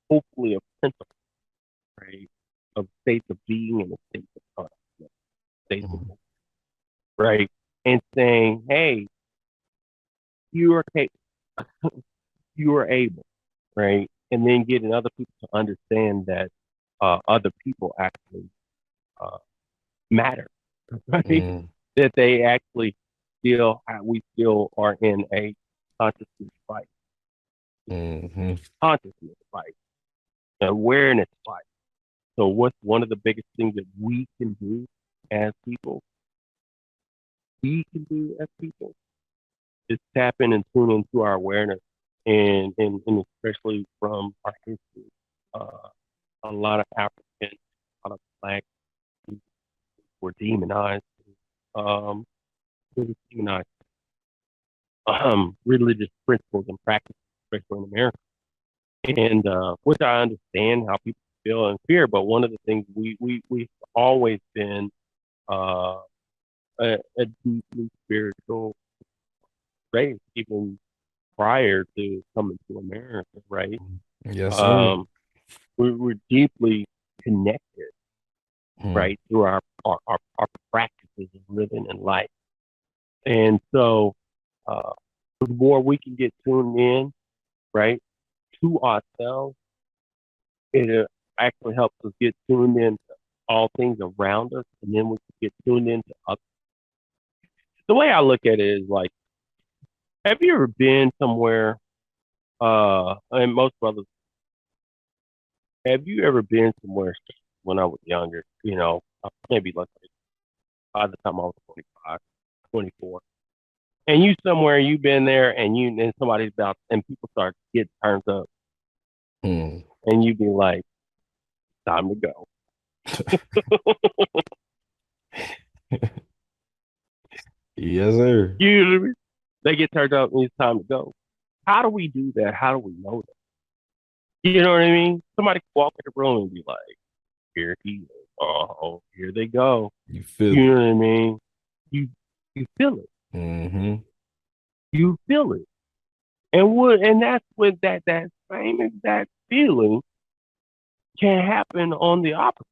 hopefully of principle, right, of states of being and a state of consciousness, states of mm, right, and saying, hey, you are capable, you are able, right, and then getting other people to understand that other people actually uh, matter, right, mm, that they actually we still are in a consciousness fight, mhm, consciousness fight, awareness fight. So what's one of the biggest things that as people, we can do as people, is tap in and tune into our awareness, and especially from our history. Uh, a lot of Africans, a lot of Black people were demonized, um, really demonized, religious principles and practices, especially in America. And which I understand how people feel and fear, but one of the things we've always been uh, a deeply spiritual race, even prior to coming to America, right? yes, sir. Um, we're deeply connected, Mm, right, through our practices of living in life. And so, uh, the more we can get tuned in, right, to ourselves, it actually helps us get tuned in to all things around us, and then we can get tuned into others. The way I look at it is like, have you ever been somewhere? And most brothers, have you ever been somewhere when I was younger? Maybe like by the time I was 25, 24, and you somewhere you've been there, and somebody's about, and people start getting turned up, mm. and you be like, time to go. Yes, sir. You, they get turned up, and it's time to go. How do we do that? How do we know that? You know what I mean? Somebody could walk in the room and be like, here he is. Oh, here they go. You feel You it. know what I mean? You you feel it. Mm-hmm. You feel it. And that's what that same exact feeling can happen on the opposite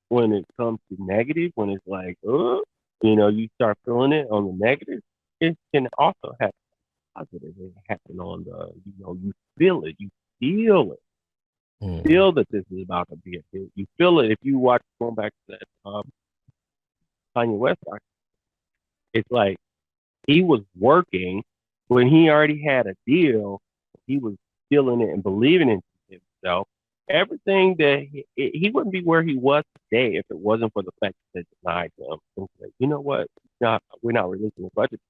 when it comes to negative, when it's like, you start feeling it on the negative. It can also have positive. It happen on you feel it. Mm, Feel that this is about to be a hit. You feel it if you watch going back to that Kanye West doc. It's like he was working when he already had a deal. He was feeling it and believing in himself. Everything that he wouldn't be where he was today if it wasn't for the fact that they denied him and said, you know what, we're not releasing the budget,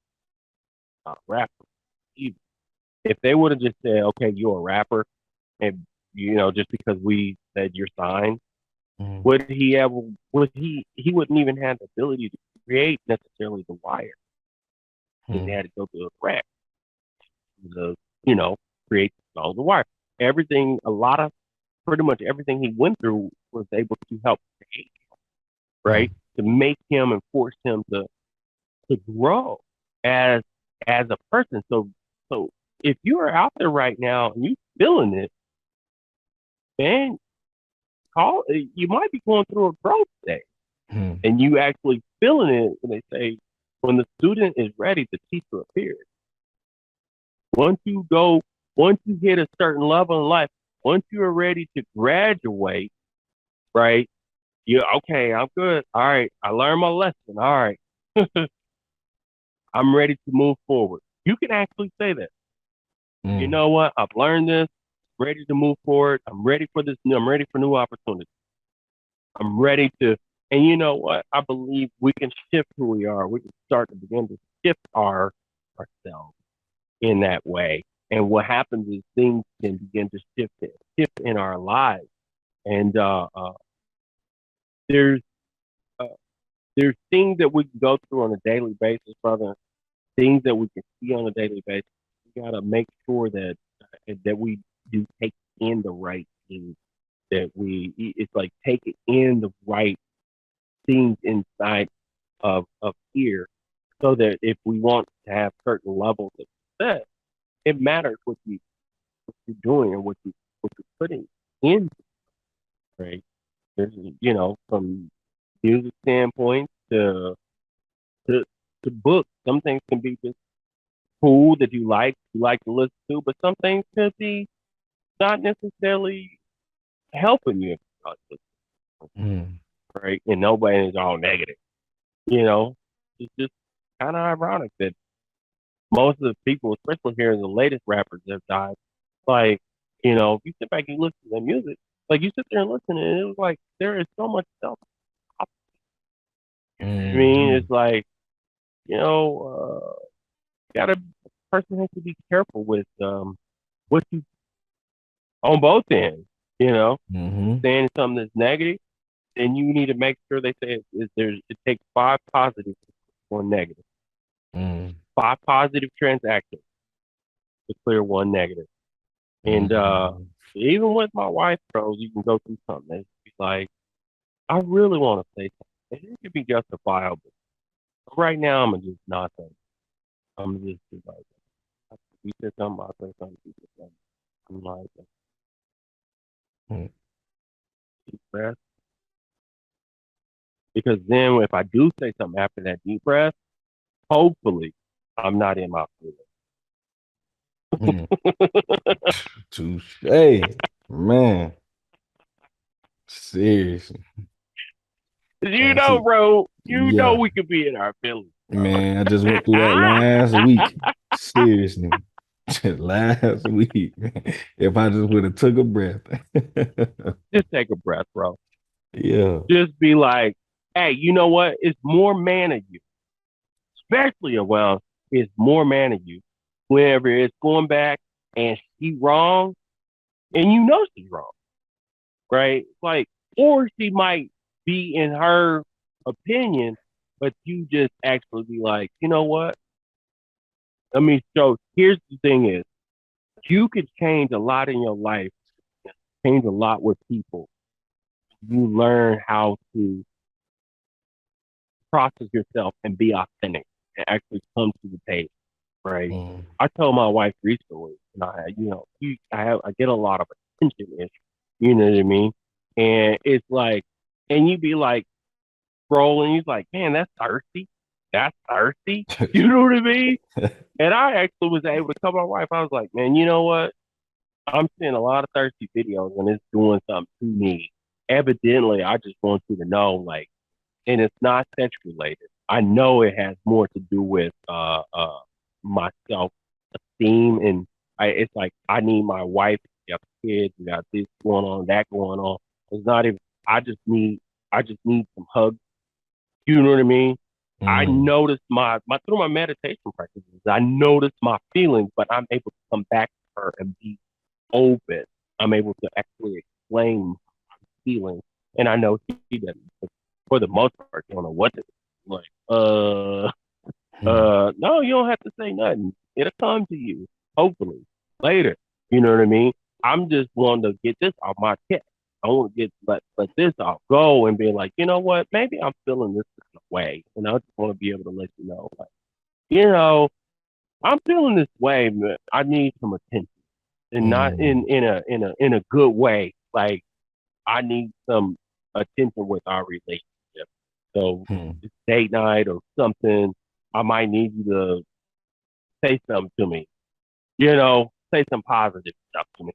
rapper. If they would have just said, okay, you're a rapper, and just because we said you're signed, Mm, Would he wouldn't even have the ability to create necessarily the wire. He mm, had to go through a crack to, you know, create all the wire. Everything, a lot of pretty much everything he went through was able to help create, right? mm, To make him and force him to grow as a person. So if you are out there right now and you feeling it, man, you might be going through a growth stage mm, and you actually feeling it when they say when the student is ready, the teacher appears. Once you go, once you hit a certain level in life, once you are ready to graduate, right? You okay, I'm good. All right, I learned my lesson. All right, I'm ready to move forward. You can actually say that. You mm, know what? I've learned this. Ready to move forward. I'm ready for this new. I'm ready for new opportunities. I'm ready to. And you know what? I believe we can shift who we are. We can start to begin to shift ourselves in that way. And what happens is things can begin to shift in our lives. And there's uh, there's things that we can go through on a daily basis, brother. Things that we can see on a daily basis. We gotta make sure that we do take in the right things. That it's like taking in the right things inside of here, so that if we want to have certain levels of success, it matters what you're doing and what you're putting in, right? There's, from music standpoint to to books. Some things can be just cool that you like to listen to, but some things could be not necessarily helping you, mm, right? And nobody is all negative, you know. It's just kind of ironic that most of the people, especially here, the latest rappers that have died, like, if you sit back and listen to their music, like you sit there and listen, and it was like there is so much stuff. I mean, mm, it's like, gotta person has to be careful with what you on both ends. You know, mm, saying something that's negative, then you need to make sure they say it takes five positives for one negative, mm, five positive transactions to clear one negative. And mm, even with my wife, bro, you can go through something and be like, I really want to say something. And it could be justifiable. But right now, I'm gonna just not say. I'm just be like, you said something, I'll say something. You said something. I'm like, mm. deep breath. Because then if I do say something after that deep breath, hopefully I'm not in my Mm. feelings. Touche, man. Seriously, classic. Bro, Yeah, we could be in our feelings, bro. man. I just went through that last week. Seriously, just last week. If I just would have took a breath. Just take a breath, bro. Yeah. Just be like, hey, you know what? It's more man of you, especially around it's more man of you. Whenever it's going back and she wrong, and you know she's wrong, right? Like, or she might be in her opinion, but you just actually be like, you know what? I mean, so here's the thing is, you could change a lot in your life, change a lot with people. You learn how to process yourself and be authentic and actually come to the table, right? Mm, I told my wife recently, and I get a lot of attention issues, you know what I mean? And it's like, and you be like, scrolling, he's like, man, that's thirsty. That's thirsty. You know what I mean? And I actually was able to tell my wife, I was like, man, you know what? I'm seeing a lot of thirsty videos and it's doing something to me. Evidently, I just want you to know, like, and it's not sex related. I know it has more to do with my self esteem and it's like I need my wife, we got kids, we got this going on, that going on. It's not even I just need some hugs. You know what I mean? I mm, notice my through my meditation practices, I notice my feelings, but I'm able to come back to her and be open. I'm able to actually explain my feelings And I know she doesn't. But for the most part, she don't know what to do. Like, Hmm. no, you don't have to say nothing. It'll come to you, hopefully, later. You know what I mean? I'm just wanting to get this off my chest. I want to let this off go and be like, you know what? Maybe I'm feeling this kind of way, and I just want to be able to let you know, like, you know, I'm feeling this way, but I need some attention, and not Hmm. in a good way. Like I need some attention with our relationship. So Hmm. it's date night or something. I might need you to say something to me. Say some positive stuff to me.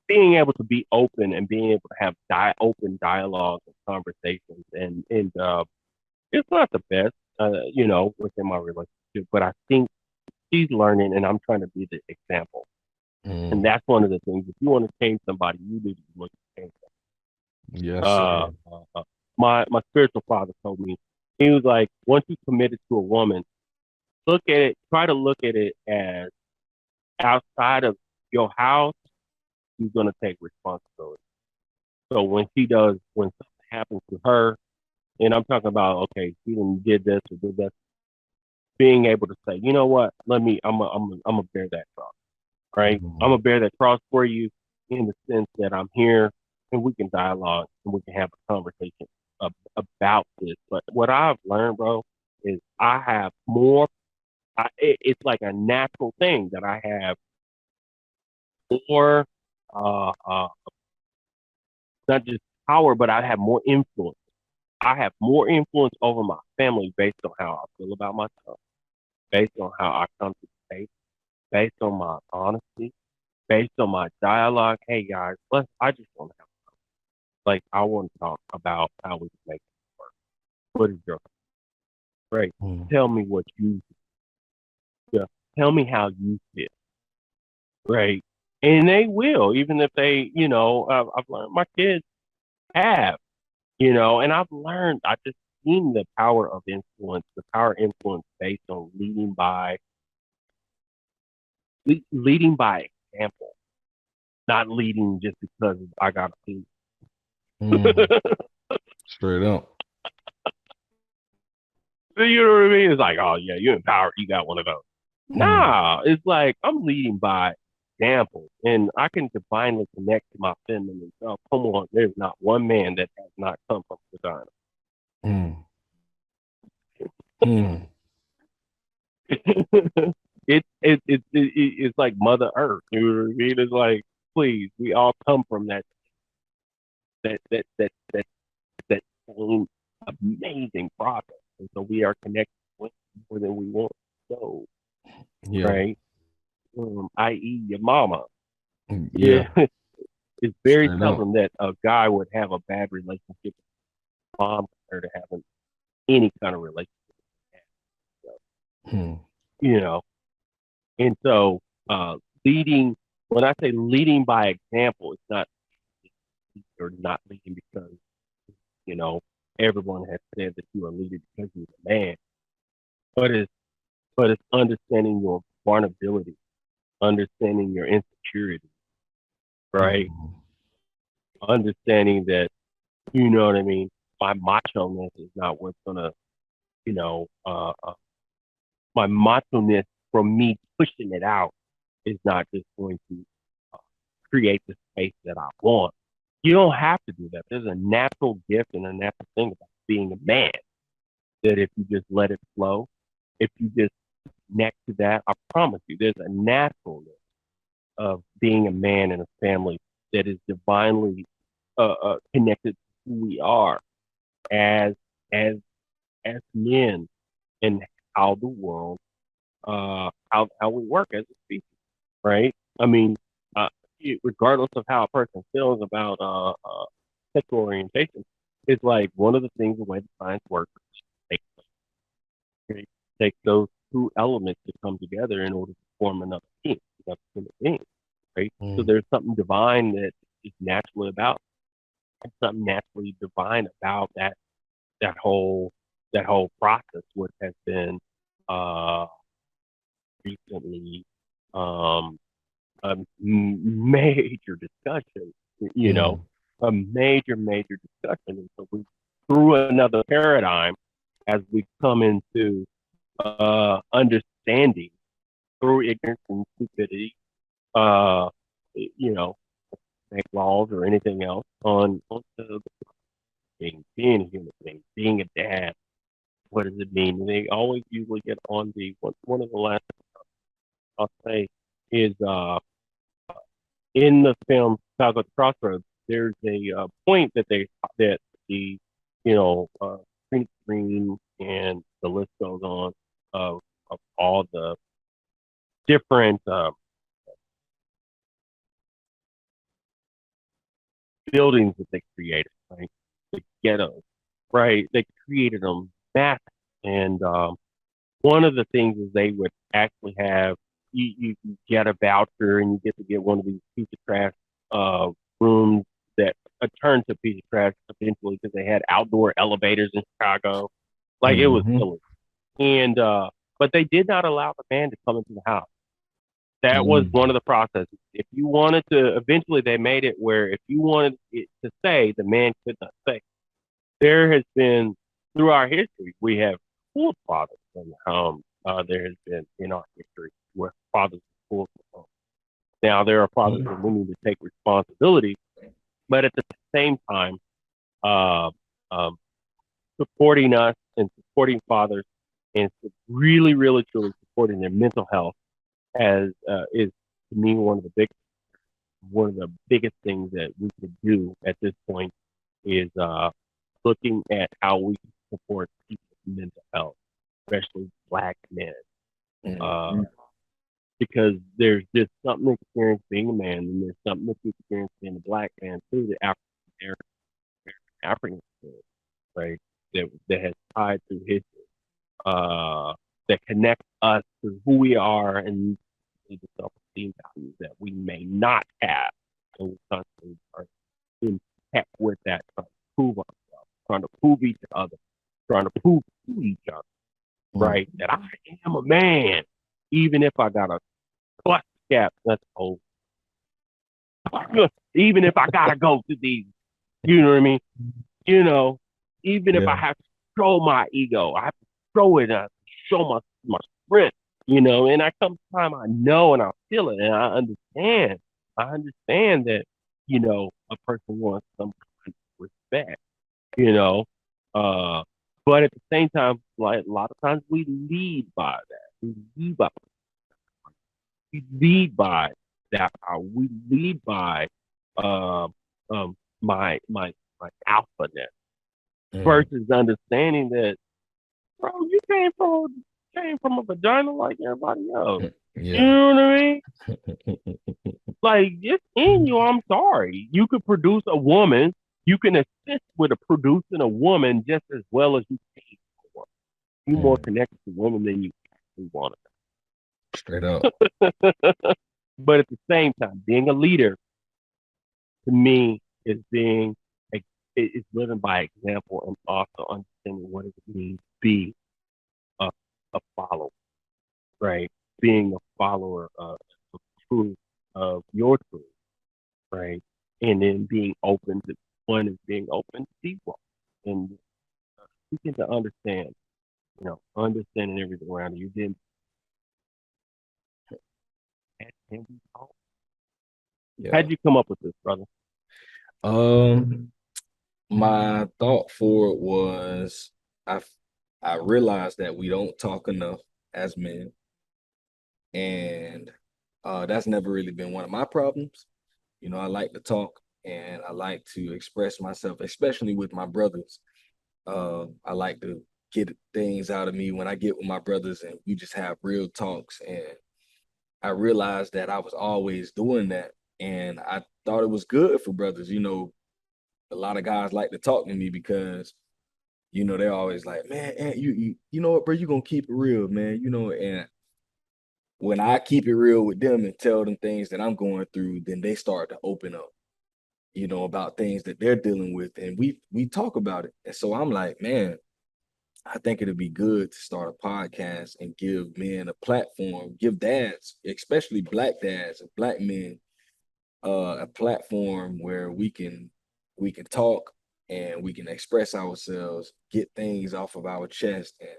Being able to be open and being able to have open dialogues and conversations, and it's not the best, within my relationship, but I think she's learning, and I'm trying to be the example. And Hmm. that's one of the things. If you want to change somebody, you need to look to change them. Yes, sir. My spiritual father told me, he was like, once you committed to a woman, try to look at it as outside of your house, you're gonna take responsibility. So when something happens to her, and I'm talking about, okay, she did this or did that, being able to say, you know what, I'm gonna bear that cross, right? I'm Hmm. gonna bear that cross for you in the sense that I'm here and we can dialogue and we can have a conversation about this. But what I've learned, bro, is I have more. It's like a natural thing that I have more, uh, uh, not just power, but I have more influence. I have more influence over my family based on how I feel about myself, based on how I come to faith, based on my honesty, based on my dialogue. Hey guys, I just want to have, like, I want to talk about how we can make it work. What is your right? Hmm. Tell me what you yeah, tell me how you feel, right? And they will, even if they, I've learned my kids have, and I've learned, I just seen the power of influence, the power of influence based on leading by example, not leading just because I got to. Hmm. Straight up. You know what I mean? It's like, oh yeah, you're empowered. You got one of those. Hmm. Nah, it's like I'm leading by example, and I can divinely connect to my feminine self. Come on, there's not one man that has not come from vagina. Hmm. Hmm. It's like Mother Earth. You know what I mean? It's like, please, we all come from that that that that that same amazing process, and so we are connected with more than we want. So, Yeah. right, i.e., your mama. Yeah, Yeah. it's very Straight up. seldom that a guy would have a bad relationship with mom compared to having any kind of relationship. So, Hmm. you know, and so leading. When I say leading by example, it's not or not leading because you know everyone has said that you are leading because you're a man, but it's understanding your vulnerability, understanding your insecurity, right? Hmm. Understanding that you know what I mean. My macho ness is not what's gonna, you know, my macho ness from me pushing it out is not just going to uh, create the space that I want. You don't have to do that. There's a natural gift and a natural thing about being a man that if you just let it flow, if you just connect to that, I promise you, there's a naturalness of being a man in a family that is divinely connected to who we are as as as men and how the world how we work as a species, right? I mean, uh, regardless of how a person feels about sexual orientation, it's like one of the things the way the science works takes take, take those two elements to come together in order to form another being, another human being, right? So Hmm. there's something divine that is naturally about, something naturally divine about that whole that whole process, which has been uh, recently um, a major discussion, you know, Hmm. a major, major discussion. And so we through another paradigm as we come into understanding through ignorance and stupidity, uh, you know, make laws or anything else on the being a human being, being a dad. What does it mean? And they always usually get on the one of the last I'll say is in the film Chicago at the Crossroads. There's a point that the Green and the list goes on of all the different buildings that they created, right? The ghettos, right? They created them massive. And one of the things is they would actually have you get a voucher and you get to get one of these piece of trash rooms that turned to piece of trash eventually because they had outdoor elevators in Chicago. Like it was Mm-hmm. silly. And but they did not allow the man to come into the house. That was one Mm-hmm. of the processes. If you wanted to, eventually they made it where if you wanted it to stay, the man could not stay. There has been, through our history, we have full fathers. And there has been in our history where fathers are full of. Now, there are fathers that we need to take responsibility, but at the same time, uh, um, supporting us and supporting fathers and really, really, truly supporting their mental health as is to me one of the biggest things that we could do at this point is looking at how we can support people's mental health, especially Black men, uh, Mm-hmm. because there's just something experienced being a man, and there's something to experience being a Black man too. The African experience, right? That has tied to history, that connects us to who we are and the self-esteem values that we may not have, and we constantly are in heck with that, trying to prove ourselves, trying to prove each other, trying to prove to each other, right, that I am a man, even if I got a butt cap. That's old. Even if I gotta go to these, you know what I mean? You know, even if I Yeah. have to show my ego, I have to show it up, show my strength, and I come time I know and I feel it and I understand. I understand that, a person wants some kind of respect, you know. Uh but at the same time, like a lot of times we lead by that. We lead by that power. We lead by um my alphaness Mm. versus understanding that, bro, you came from a vagina like everybody else. You Yeah. know what I mean? Like it's in you. I'm sorry. You could produce a woman. You can assist with producing a woman just as well as you can for. You more Mm. connected to women than you actually want Straight up. to. But at the same time, being a leader to me is being is living by example and also understanding what it means to be a, a follower, right? Being a follower of truth, of your truth, right? And then being open to one is being open to people and seeking to understand, understanding everything around you. Then and we talk. Yeah. How'd you come up with this, brother? Um, my thought for it was I I realized that we don't talk enough as men, and that's never really been one of my problems. I like to talk and I like to express myself, especially with my brothers. I like to get things out of me when I get with my brothers and we just have real talks. And I realized that I was always doing that. And I thought it was good for brothers. A lot of guys like to talk to me because, they're always like, man, you know what, bro, you gonna keep it real, man. And when I keep it real with them and tell them things that I'm going through, then they start to open up, about things that they're dealing with. And we talk about it. And so I'm like, man, I think it'd be good to start a podcast and give men a platform, give dads, especially black dads and black men, a platform where we can we can talk and we can express ourselves, get things off of our chest, and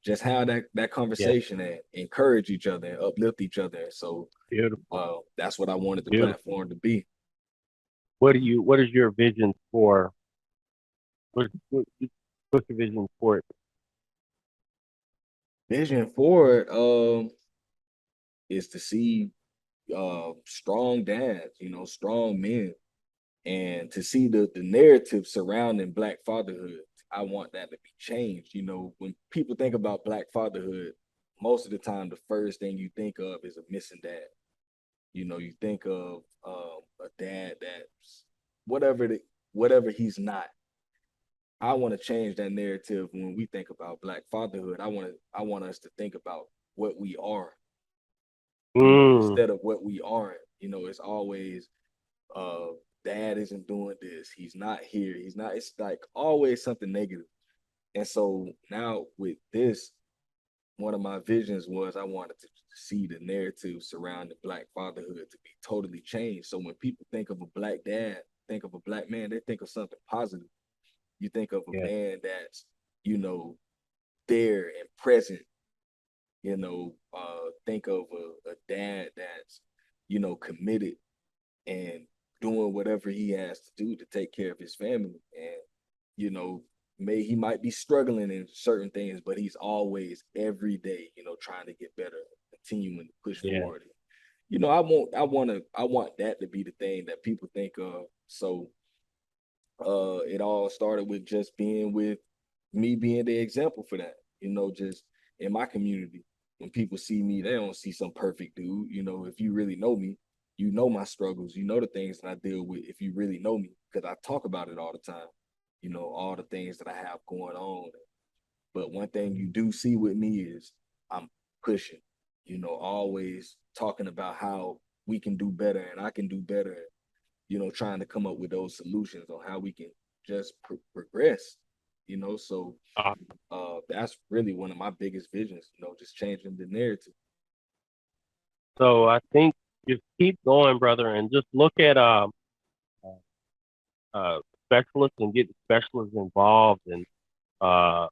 just have that Yeah. conversation and encourage each other and uplift each other. So Beautiful. that's what I wanted the Beautiful. platform to be. What is your vision for, what, what's your vision for it? Vision forward is to see strong dads, strong men, and to see the narrative surrounding Black fatherhood. I want that to be changed. When people think about Black fatherhood, most of the time the first thing you think of is a missing dad. You think of a dad that's whatever whatever he's not. I want to change that narrative when we think about Black fatherhood. I want us to think about what we are, Mm, instead of what we aren't. It's always uh dad isn't doing this, he's not here, he's not, it's like always something negative. And so now with this, one of my visions was I wanted to see the narrative surrounding Black fatherhood to be totally changed. So when people think of a Black dad, think of a Black man, they think of something positive. You think of a yeah. man that's, you know, there and present. Think of a dad that's, committed and doing whatever he has to do to take care of his family. And, you know, he might be struggling in certain things, but he's always every day, trying to get better, continuing to push Yeah. forward. I want that to be the thing that people think of. So it all started with just being with me being the example for that. Just in my community, when people see me, they don't see some perfect dude. If you really know me, you know my struggles, you know the things that I deal with. If you really know me, because I talk about it all the time, all the things that I have going on. But one thing you do see with me is I'm pushing, always talking about how we can do better and I can do better, trying to come up with those solutions on how we can just progress, So Uh, that's really one of my biggest visions, just changing the narrative. so I think just keep going, brother, and just look at specialists and get the specialists involved. And uh,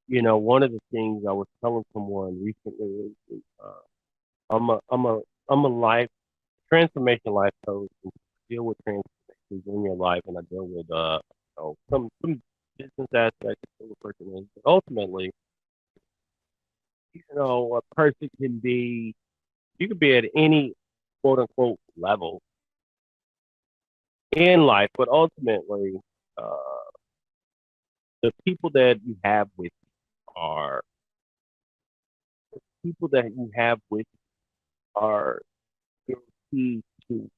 one of the things I was telling someone recently is I'm a I'm a life transformation life coach and deal with transformations in your life, and I deal with some business aspects of a person is. But ultimately, a person can be you could be at any quote unquote level in life, but ultimately, uh, the people that you have with you are people that you have with you are your key to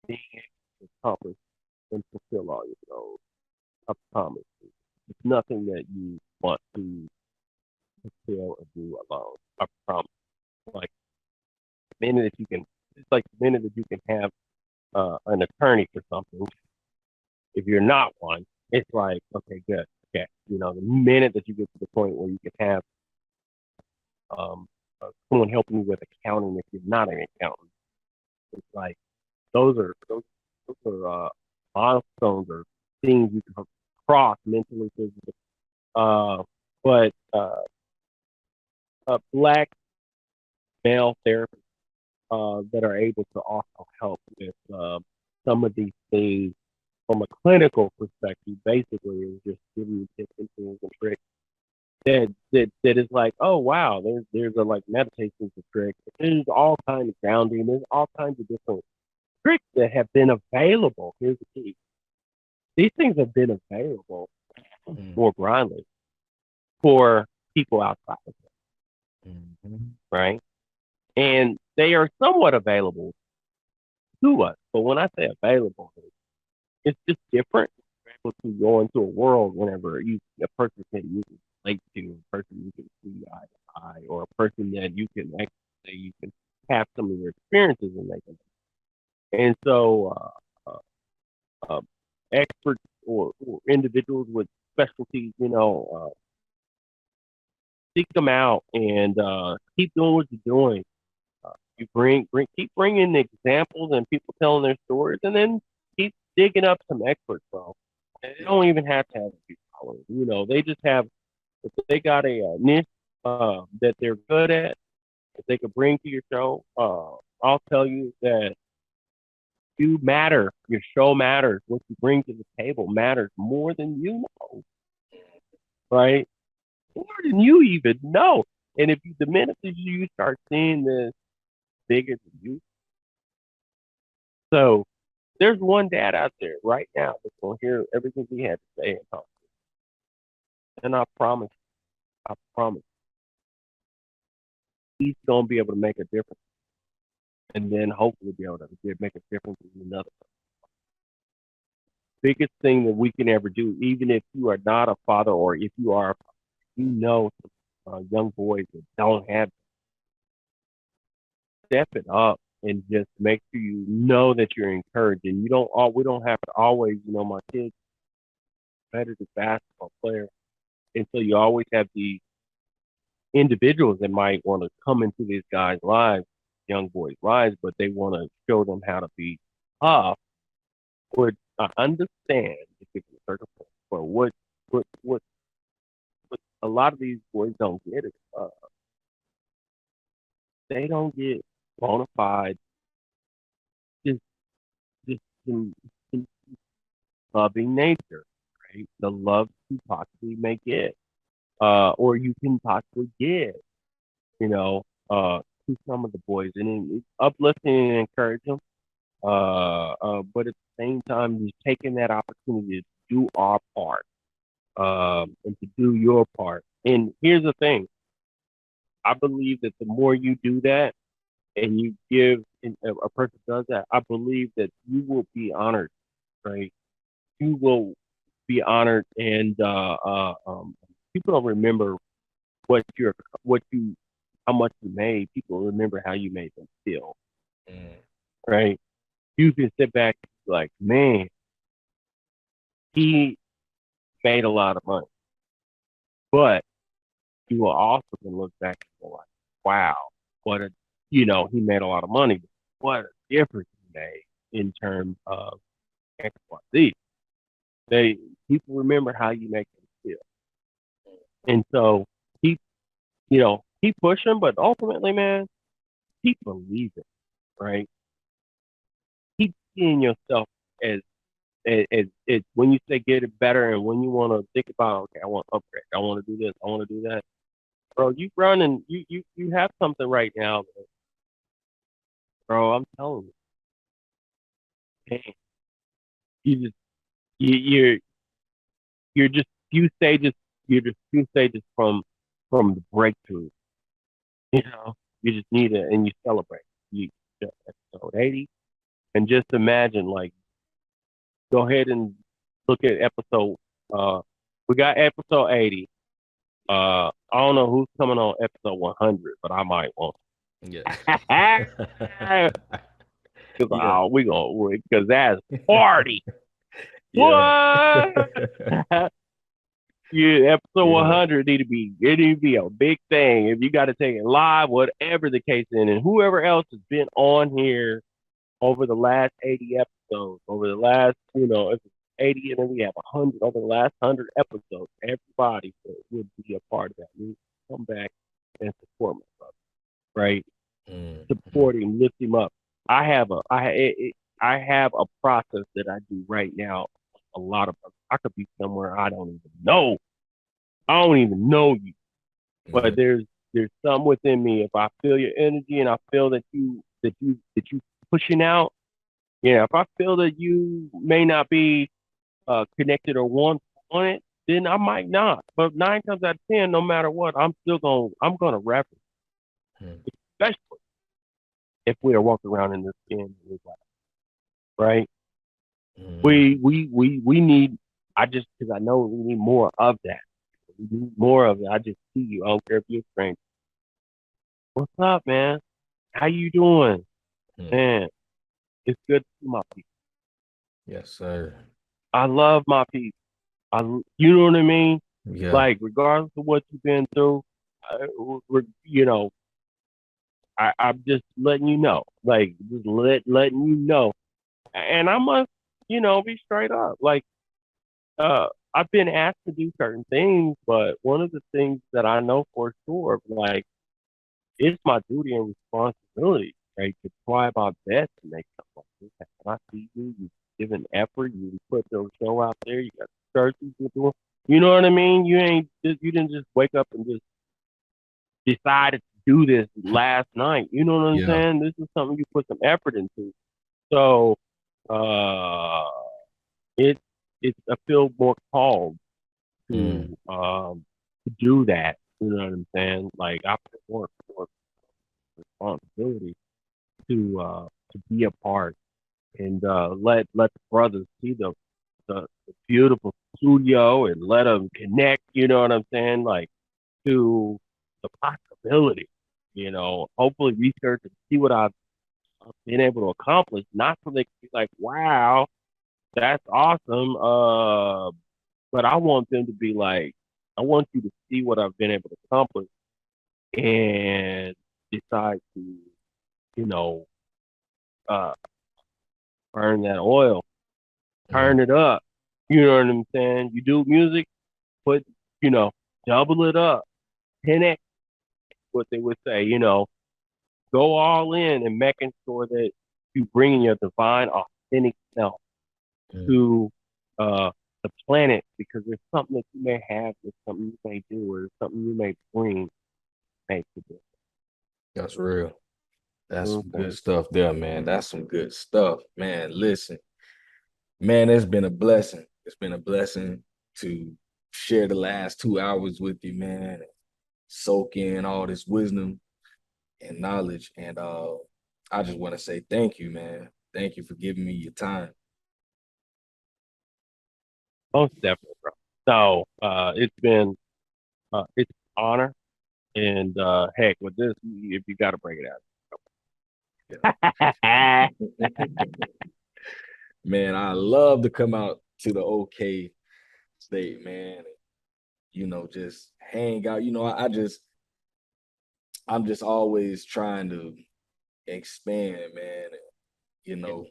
being able to accomplish and fulfill all your goals. I promise you. It's nothing that you want to fulfill or do alone. I promise. Like the minute that you can, it's like the minute that you can have an attorney for something. If you're not one, it's like okay, good, okay. The minute that you get to the point where you can have um, someone helping you with accounting, if you're not an accountant, it's like those are milestones or things you can cross mentally, physically. But Black male therapists that are able to also help with some of these things from a clinical perspective, basically, is just giving you tips and tools and tricks that is like, oh wow, there's a like meditations a trick. There's all kinds of grounding. There's all kinds of different tricks that have been available. Here's the key: these things have been available Mm-hmm. more broadly for people outside of it, Mm-hmm. right? And they are somewhat available to us. But when I say available, it's just different. You're able to go into a world whenever a person that you can relate to, a person you can see eye to eye, or a person that you can actually say you can have some of your experiences and they can. And so, experts or individuals with specialties, seek them out and keep doing what you're doing. You keep bringing examples and people telling their stories, and then keep digging up some experts, bro. They don't even have to have a big following. They just have if they got a niche that they're good at, that they could bring to your show. I'll tell you that you matter. Your show matters. What you bring to the table matters more than you know, right? More than you even know. And if the minute that you start seeing this bigger than you, so there's one dad out there right now that's gonna hear everything we had to say and talk. And I promise, he's gonna be able to make a difference, and then hopefully be able to make a difference in another. Biggest thing that we can ever do, even if you are not a father or if you are, young boys that don't have, step it up and just make sure you know that you're encouraged. And we don't have to always, my kid's a competitive basketball player. And so you always have the individuals that might want to come into these guys' lives, young boys' lives, but they want to show them how to be tough. Which I understand if it's a circumstance, but what a lot of these boys don't get is they don't get bona fide just just some loving nature, right? The love you possibly may get, or you can possibly get, you know, to some of the boys, and it's uplifting and encourage them. But at the same time, just taking that opportunity to do our part, and to do your part. And here's the thing: I believe that the more you do that, and you give, and a person does that, I believe that you will be honored, right? You will be honored, and people don't remember what you're, what you, how much you made. People remember how you made them feel, Mm. right? You can sit back like, man, he made a lot of money, but you will also can look back and go like, wow, what a, he made a lot of money. What a difference he made in terms of X, Y, Z. They People remember how you make them feel, and so keep, keep pushing. But ultimately, man, keep believing, right? Keep seeing yourself as when you say get it better, and when you want to think about, okay, I want to upgrade, I want to do this, I want to do that, bro. You run and you have something right now, bro. I'm telling you, man, you just you're just few stages. You're just few stages from the breakthrough. You know, you just need it, and you celebrate. You episode 80, and just imagine, like, go ahead and look at episode. We got episode 80. I don't know who's coming on episode 100, but I might want. Yeah. Yeah. Because we gonna because that's party. Yeah. What? Yeah, episode Yeah. 100 need to be a big thing. If you got to take it live, whatever the case is, and whoever else has been on here over the last 80 episodes, over the last, if it's 80 and then we have 100 over the last 100 episodes, everybody would be a part of that. We come back and support my brother, right? Mm-hmm. Support him, lift him up. I have a process that I do right now. A lot of I could be somewhere I don't even know. I don't even know you, but Mm-hmm. there's some within me. If I feel your energy and I feel that you pushing out, yeah. If I feel that you may not be connected or want it, then I might not. But 9 times out of 10, no matter what, I'm gonna reference, especially if we are walking around in this skin, right? Mm-hmm. We need. I just because I know we need more of that. We need more of it. I just see you. I don't care if you're a stranger. What's up, man? How you doing, Mm-hmm. man? It's good to see my people. Yes, sir. I love my people. You know what I mean? Yeah. Like, regardless of what you've been through, you know, I'm just letting you know, like, just letting you know. And I must, be straight up. Like, I've been asked to do certain things, but one of the things that I know for sure, like, it's my duty and responsibility, right, to try my best to make something like this happen. I see you, you give an effort, you put your show out there, you got churches you're doing. You know what I mean? You didn't just wake up and just decided to do this last night. You know what I'm Yeah. saying? This is something you put some effort into. So, uh, it, I feel more called Mm, to do that. You know what I'm saying? Like I feel more responsibility to be a part and let the brothers see the beautiful studio and let them connect. You know what I'm saying? Like to the possibility. Hopefully research and see what I've been able to accomplish. Not so they can be like, wow, that's awesome. But I want them to be like, I want you to see what I've been able to accomplish and decide to, you know, uh, burn that oil, mm, turn it up. You know what I'm saying? You do music, put, you know, double it up, 10x, what they would say, go all in and making sure that you bring your divine, authentic self mm. to the planet because there's something that you may have, there's something you may do, or there's something you may bring, make to this. That's real. That's some good Okay. stuff there, man. That's some good stuff, man. Listen, man, it's been a blessing. It's been a blessing to share the last 2 hours with you, man. Soak in all this wisdom and knowledge. And I just want to say thank you, man. Thank you for giving me your time. Most definitely, bro. So it's an honor and heck with this if you gotta break it out. Man, I love to come out to the OK state, man. Just hang out. I'm just always trying to expand, man. You know,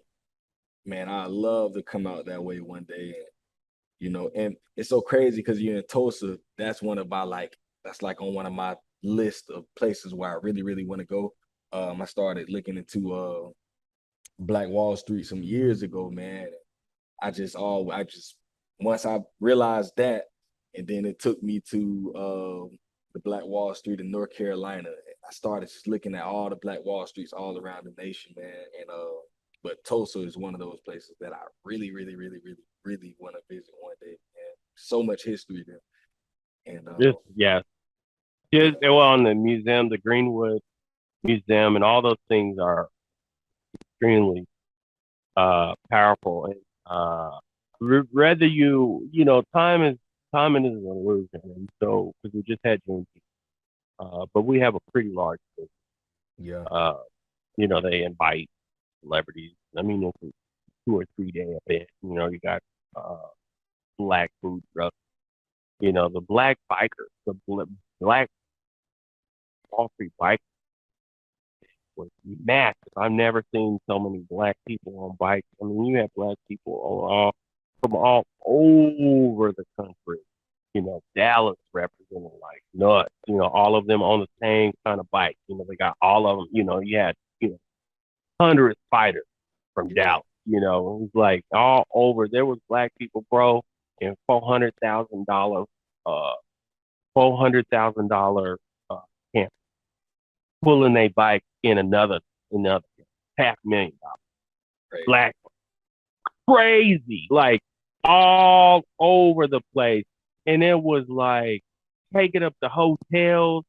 man, I love to come out that way one day. And it's so crazy because you're in Tulsa. That's like on one of my list of places where I really, really want to go. I started looking into Black Wall Street some years ago, man. I just once I realized that, and then it took me to the Black Wall Street in North Carolina. I started just looking at all the Black Wall Streets all around the nation, man. And but Tulsa is one of those places that I really, really, really, really, really want to visit one day, man. So much history there, and Just yes. yeah, Just well in the museum, the Greenwood Museum and all those things are extremely powerful and rather time is an illusion and so because we just had Juneteenth. But we have a pretty large business. yeah, Uh, they invite celebrities. I mean, it's a 2 or 3 day event. You got uh, black food trucks. The black bikers, black Wall Street bikers was massive. I've never seen so many black people on bikes. I mean, you have black people from all over the country. Dallas represented like nuts. All of them on the same kind of bike. They got all of them. You had hundreds fighters from yeah, Dallas. It was like all over. There was black people, bro, in uh, $400,000 camp pulling a bike in another $500,000. crazy, Black, crazy, like all over the place, and it was like taking up the hotels,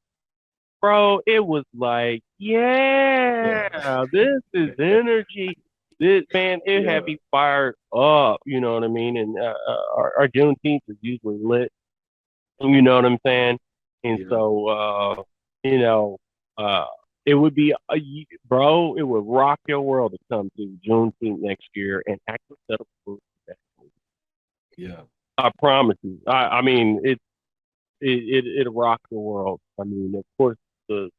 bro. It was like, yeah, yeah, this is energy. This man, it had yeah, me fired up. You know what I mean? And our Juneteenth is usually lit. You know what I'm saying? And yeah, so, you know, uh, it would be, bro, it would rock your world to come to Juneteenth next year and actually set up food. yeah, I promise you. I mean, it rocked the world. I mean, of course, the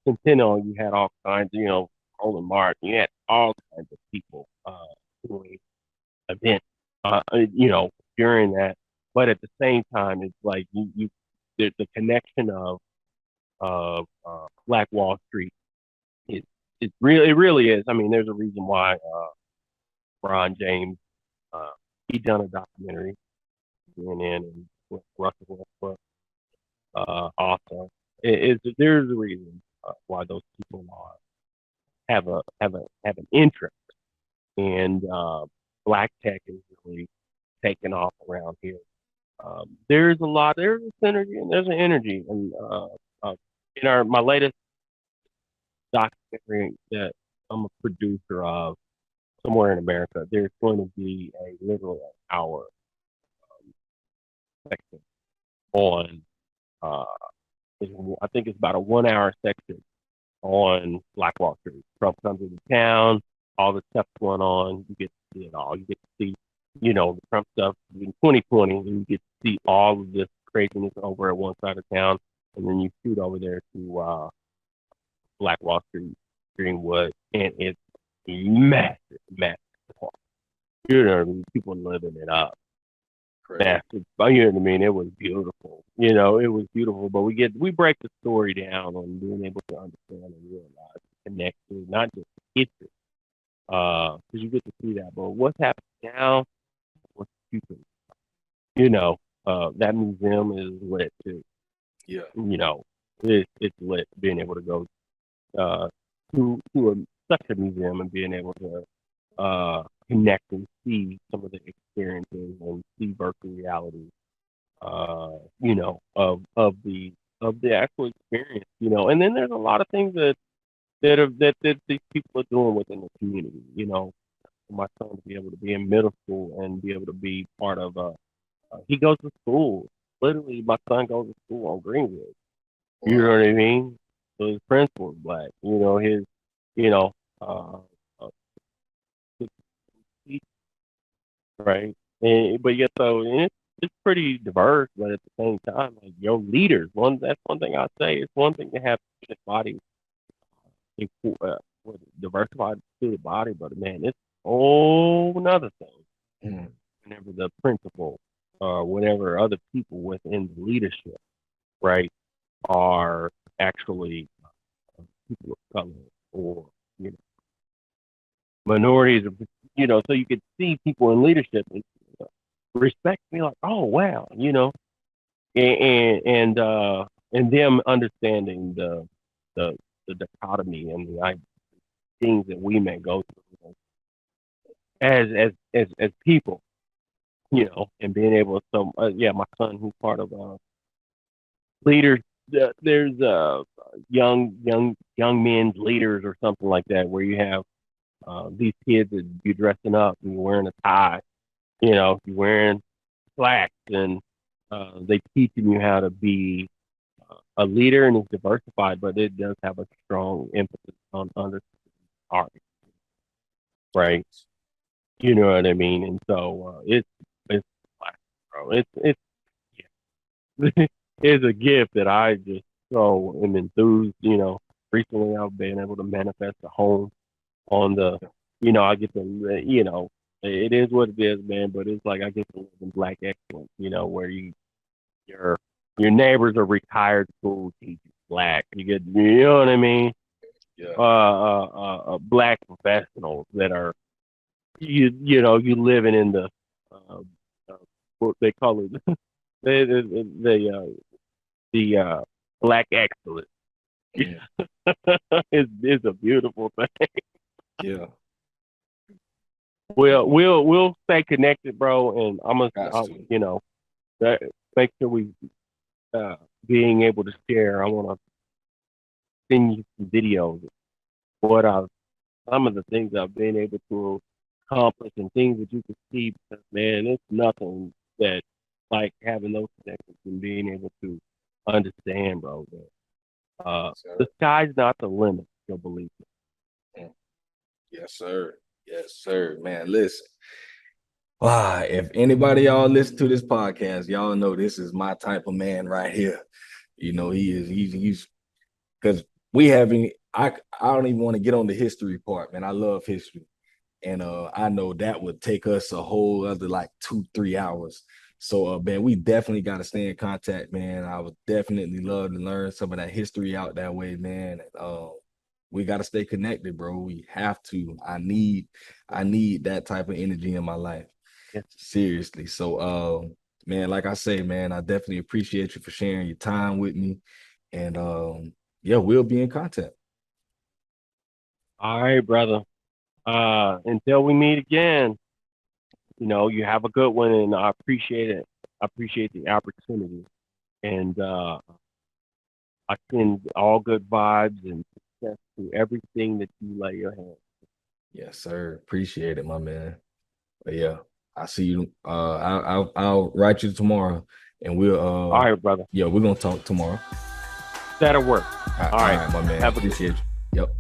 Centennial, you had all kinds of, Roland Martin, you had all kinds of people doing event, you know, during that. But at the same time, it's like the connection of Black Wall Street. It it really is. I mean, there's a reason why Ron James uh, he done a documentary, CNN and with Russell Westbrook also. There's a reason why those people are have an interest, and black tech is really taking off around here. There's a synergy and there's an energy, and in our my latest documentary that I'm a producer of somewhere in America, there's going to be a literal hour section on uh, I think it's about a 1 hour section on Black Wall Street. Trump comes into town, all the stuff going on, you get to see it all. You get to see, you know, the Trump stuff in 2020, and you get to see all of this craziness over at one side of town, and then you shoot over there to Black Wall Street, Greenwood, and it's massive, massive. You know what I mean? People living it up. Crazy. Massive. You know what I mean? It was beautiful. You know, it was beautiful. But we break the story down on being able to understand and realize, connect to not just history, because you get to see that. But what's happening now? What's future? You know, that museum is lit too. Yeah. You know, it's lit being able to go uh, to such a museum and being able to connect and see some of the experiences and see virtual reality, you know, of the actual experience, you know. And then there's a lot of things that these people are doing within the community, you know. For my son to be able to be in middle school and be able to be part of he goes to school. Literally, my son goes to school on Greenwood. You know Wow. what I mean? So his principal is black. You know his, you know, uh, uh right? And but yet so and it's pretty diverse, but at the same time, like your leaders, that's one thing I say. It's one thing to have a body, diversified student body, but man, it's a whole another thing. Mm. Whenever the principal or whatever other people within the leadership, right, are actually people of color or you know minorities, you know, so you could see people in leadership and respect me like, oh wow, you know, and them understanding the the dichotomy and the things that we may go through as people, you know, and being able to yeah, my son who's part of leaders. There's young men's leaders or something like that where you have these kids that you dressing up and you're wearing a tie, you know, you're wearing slacks and they teaching you how to be a leader and it's diversified, but it does have a strong emphasis on under art, right? You know what I mean? And so it's bro. Yeah. It's a gift that I just so am enthused. You know, recently I've been able to manifest a home on the, you know, I get to, you know, it is what it is, man. But it's like I get to live in black excellence. You know, where your your neighbors are retired school teachers, black. You get, you know what I mean? Yeah. Black professionals that are you know you living in the uh, uh, what they call it the black excellence Mm. is a beautiful thing. Yeah. We'll stay connected, bro, and Got to. you know that, make sure we uh, being able to share. I want to send you some videos of what I've some of the things I've been able to accomplish and things that you can see. Because man, it's nothing that like having those connections and being able to understand, bro. That, the Sir. sky's not the limit. You'll believe it. Mm. Yes, sir. Yes, sir. Man, listen. Ah, if anybody y'all listen to this podcast, y'all know this is my type of man right here. You know, he's because we haven't I don't even want to get on the history part, man. I love history. And I know that would take us a whole other like 2, 3 hours. So man, we definitely got to stay in contact, man. I would definitely love to learn some of that history out that way, man. We got to stay connected, bro. We have to. I need that type of energy in my life. Yes. Seriously. So man, like I say, man, I definitely appreciate you for sharing your time with me. And yeah, we'll be in contact. All right, brother. Until we meet again, you have a good one, and I appreciate it. I appreciate the opportunity, and I send all good vibes and success to everything that you lay your hand. Yes, sir. Appreciate it, my man. But yeah, I see you. I'll write you tomorrow, and we'll All right, brother. yeah, we're gonna talk tomorrow. That'll work. All All right. right, my man. Have a good. Appreciate you. Yep.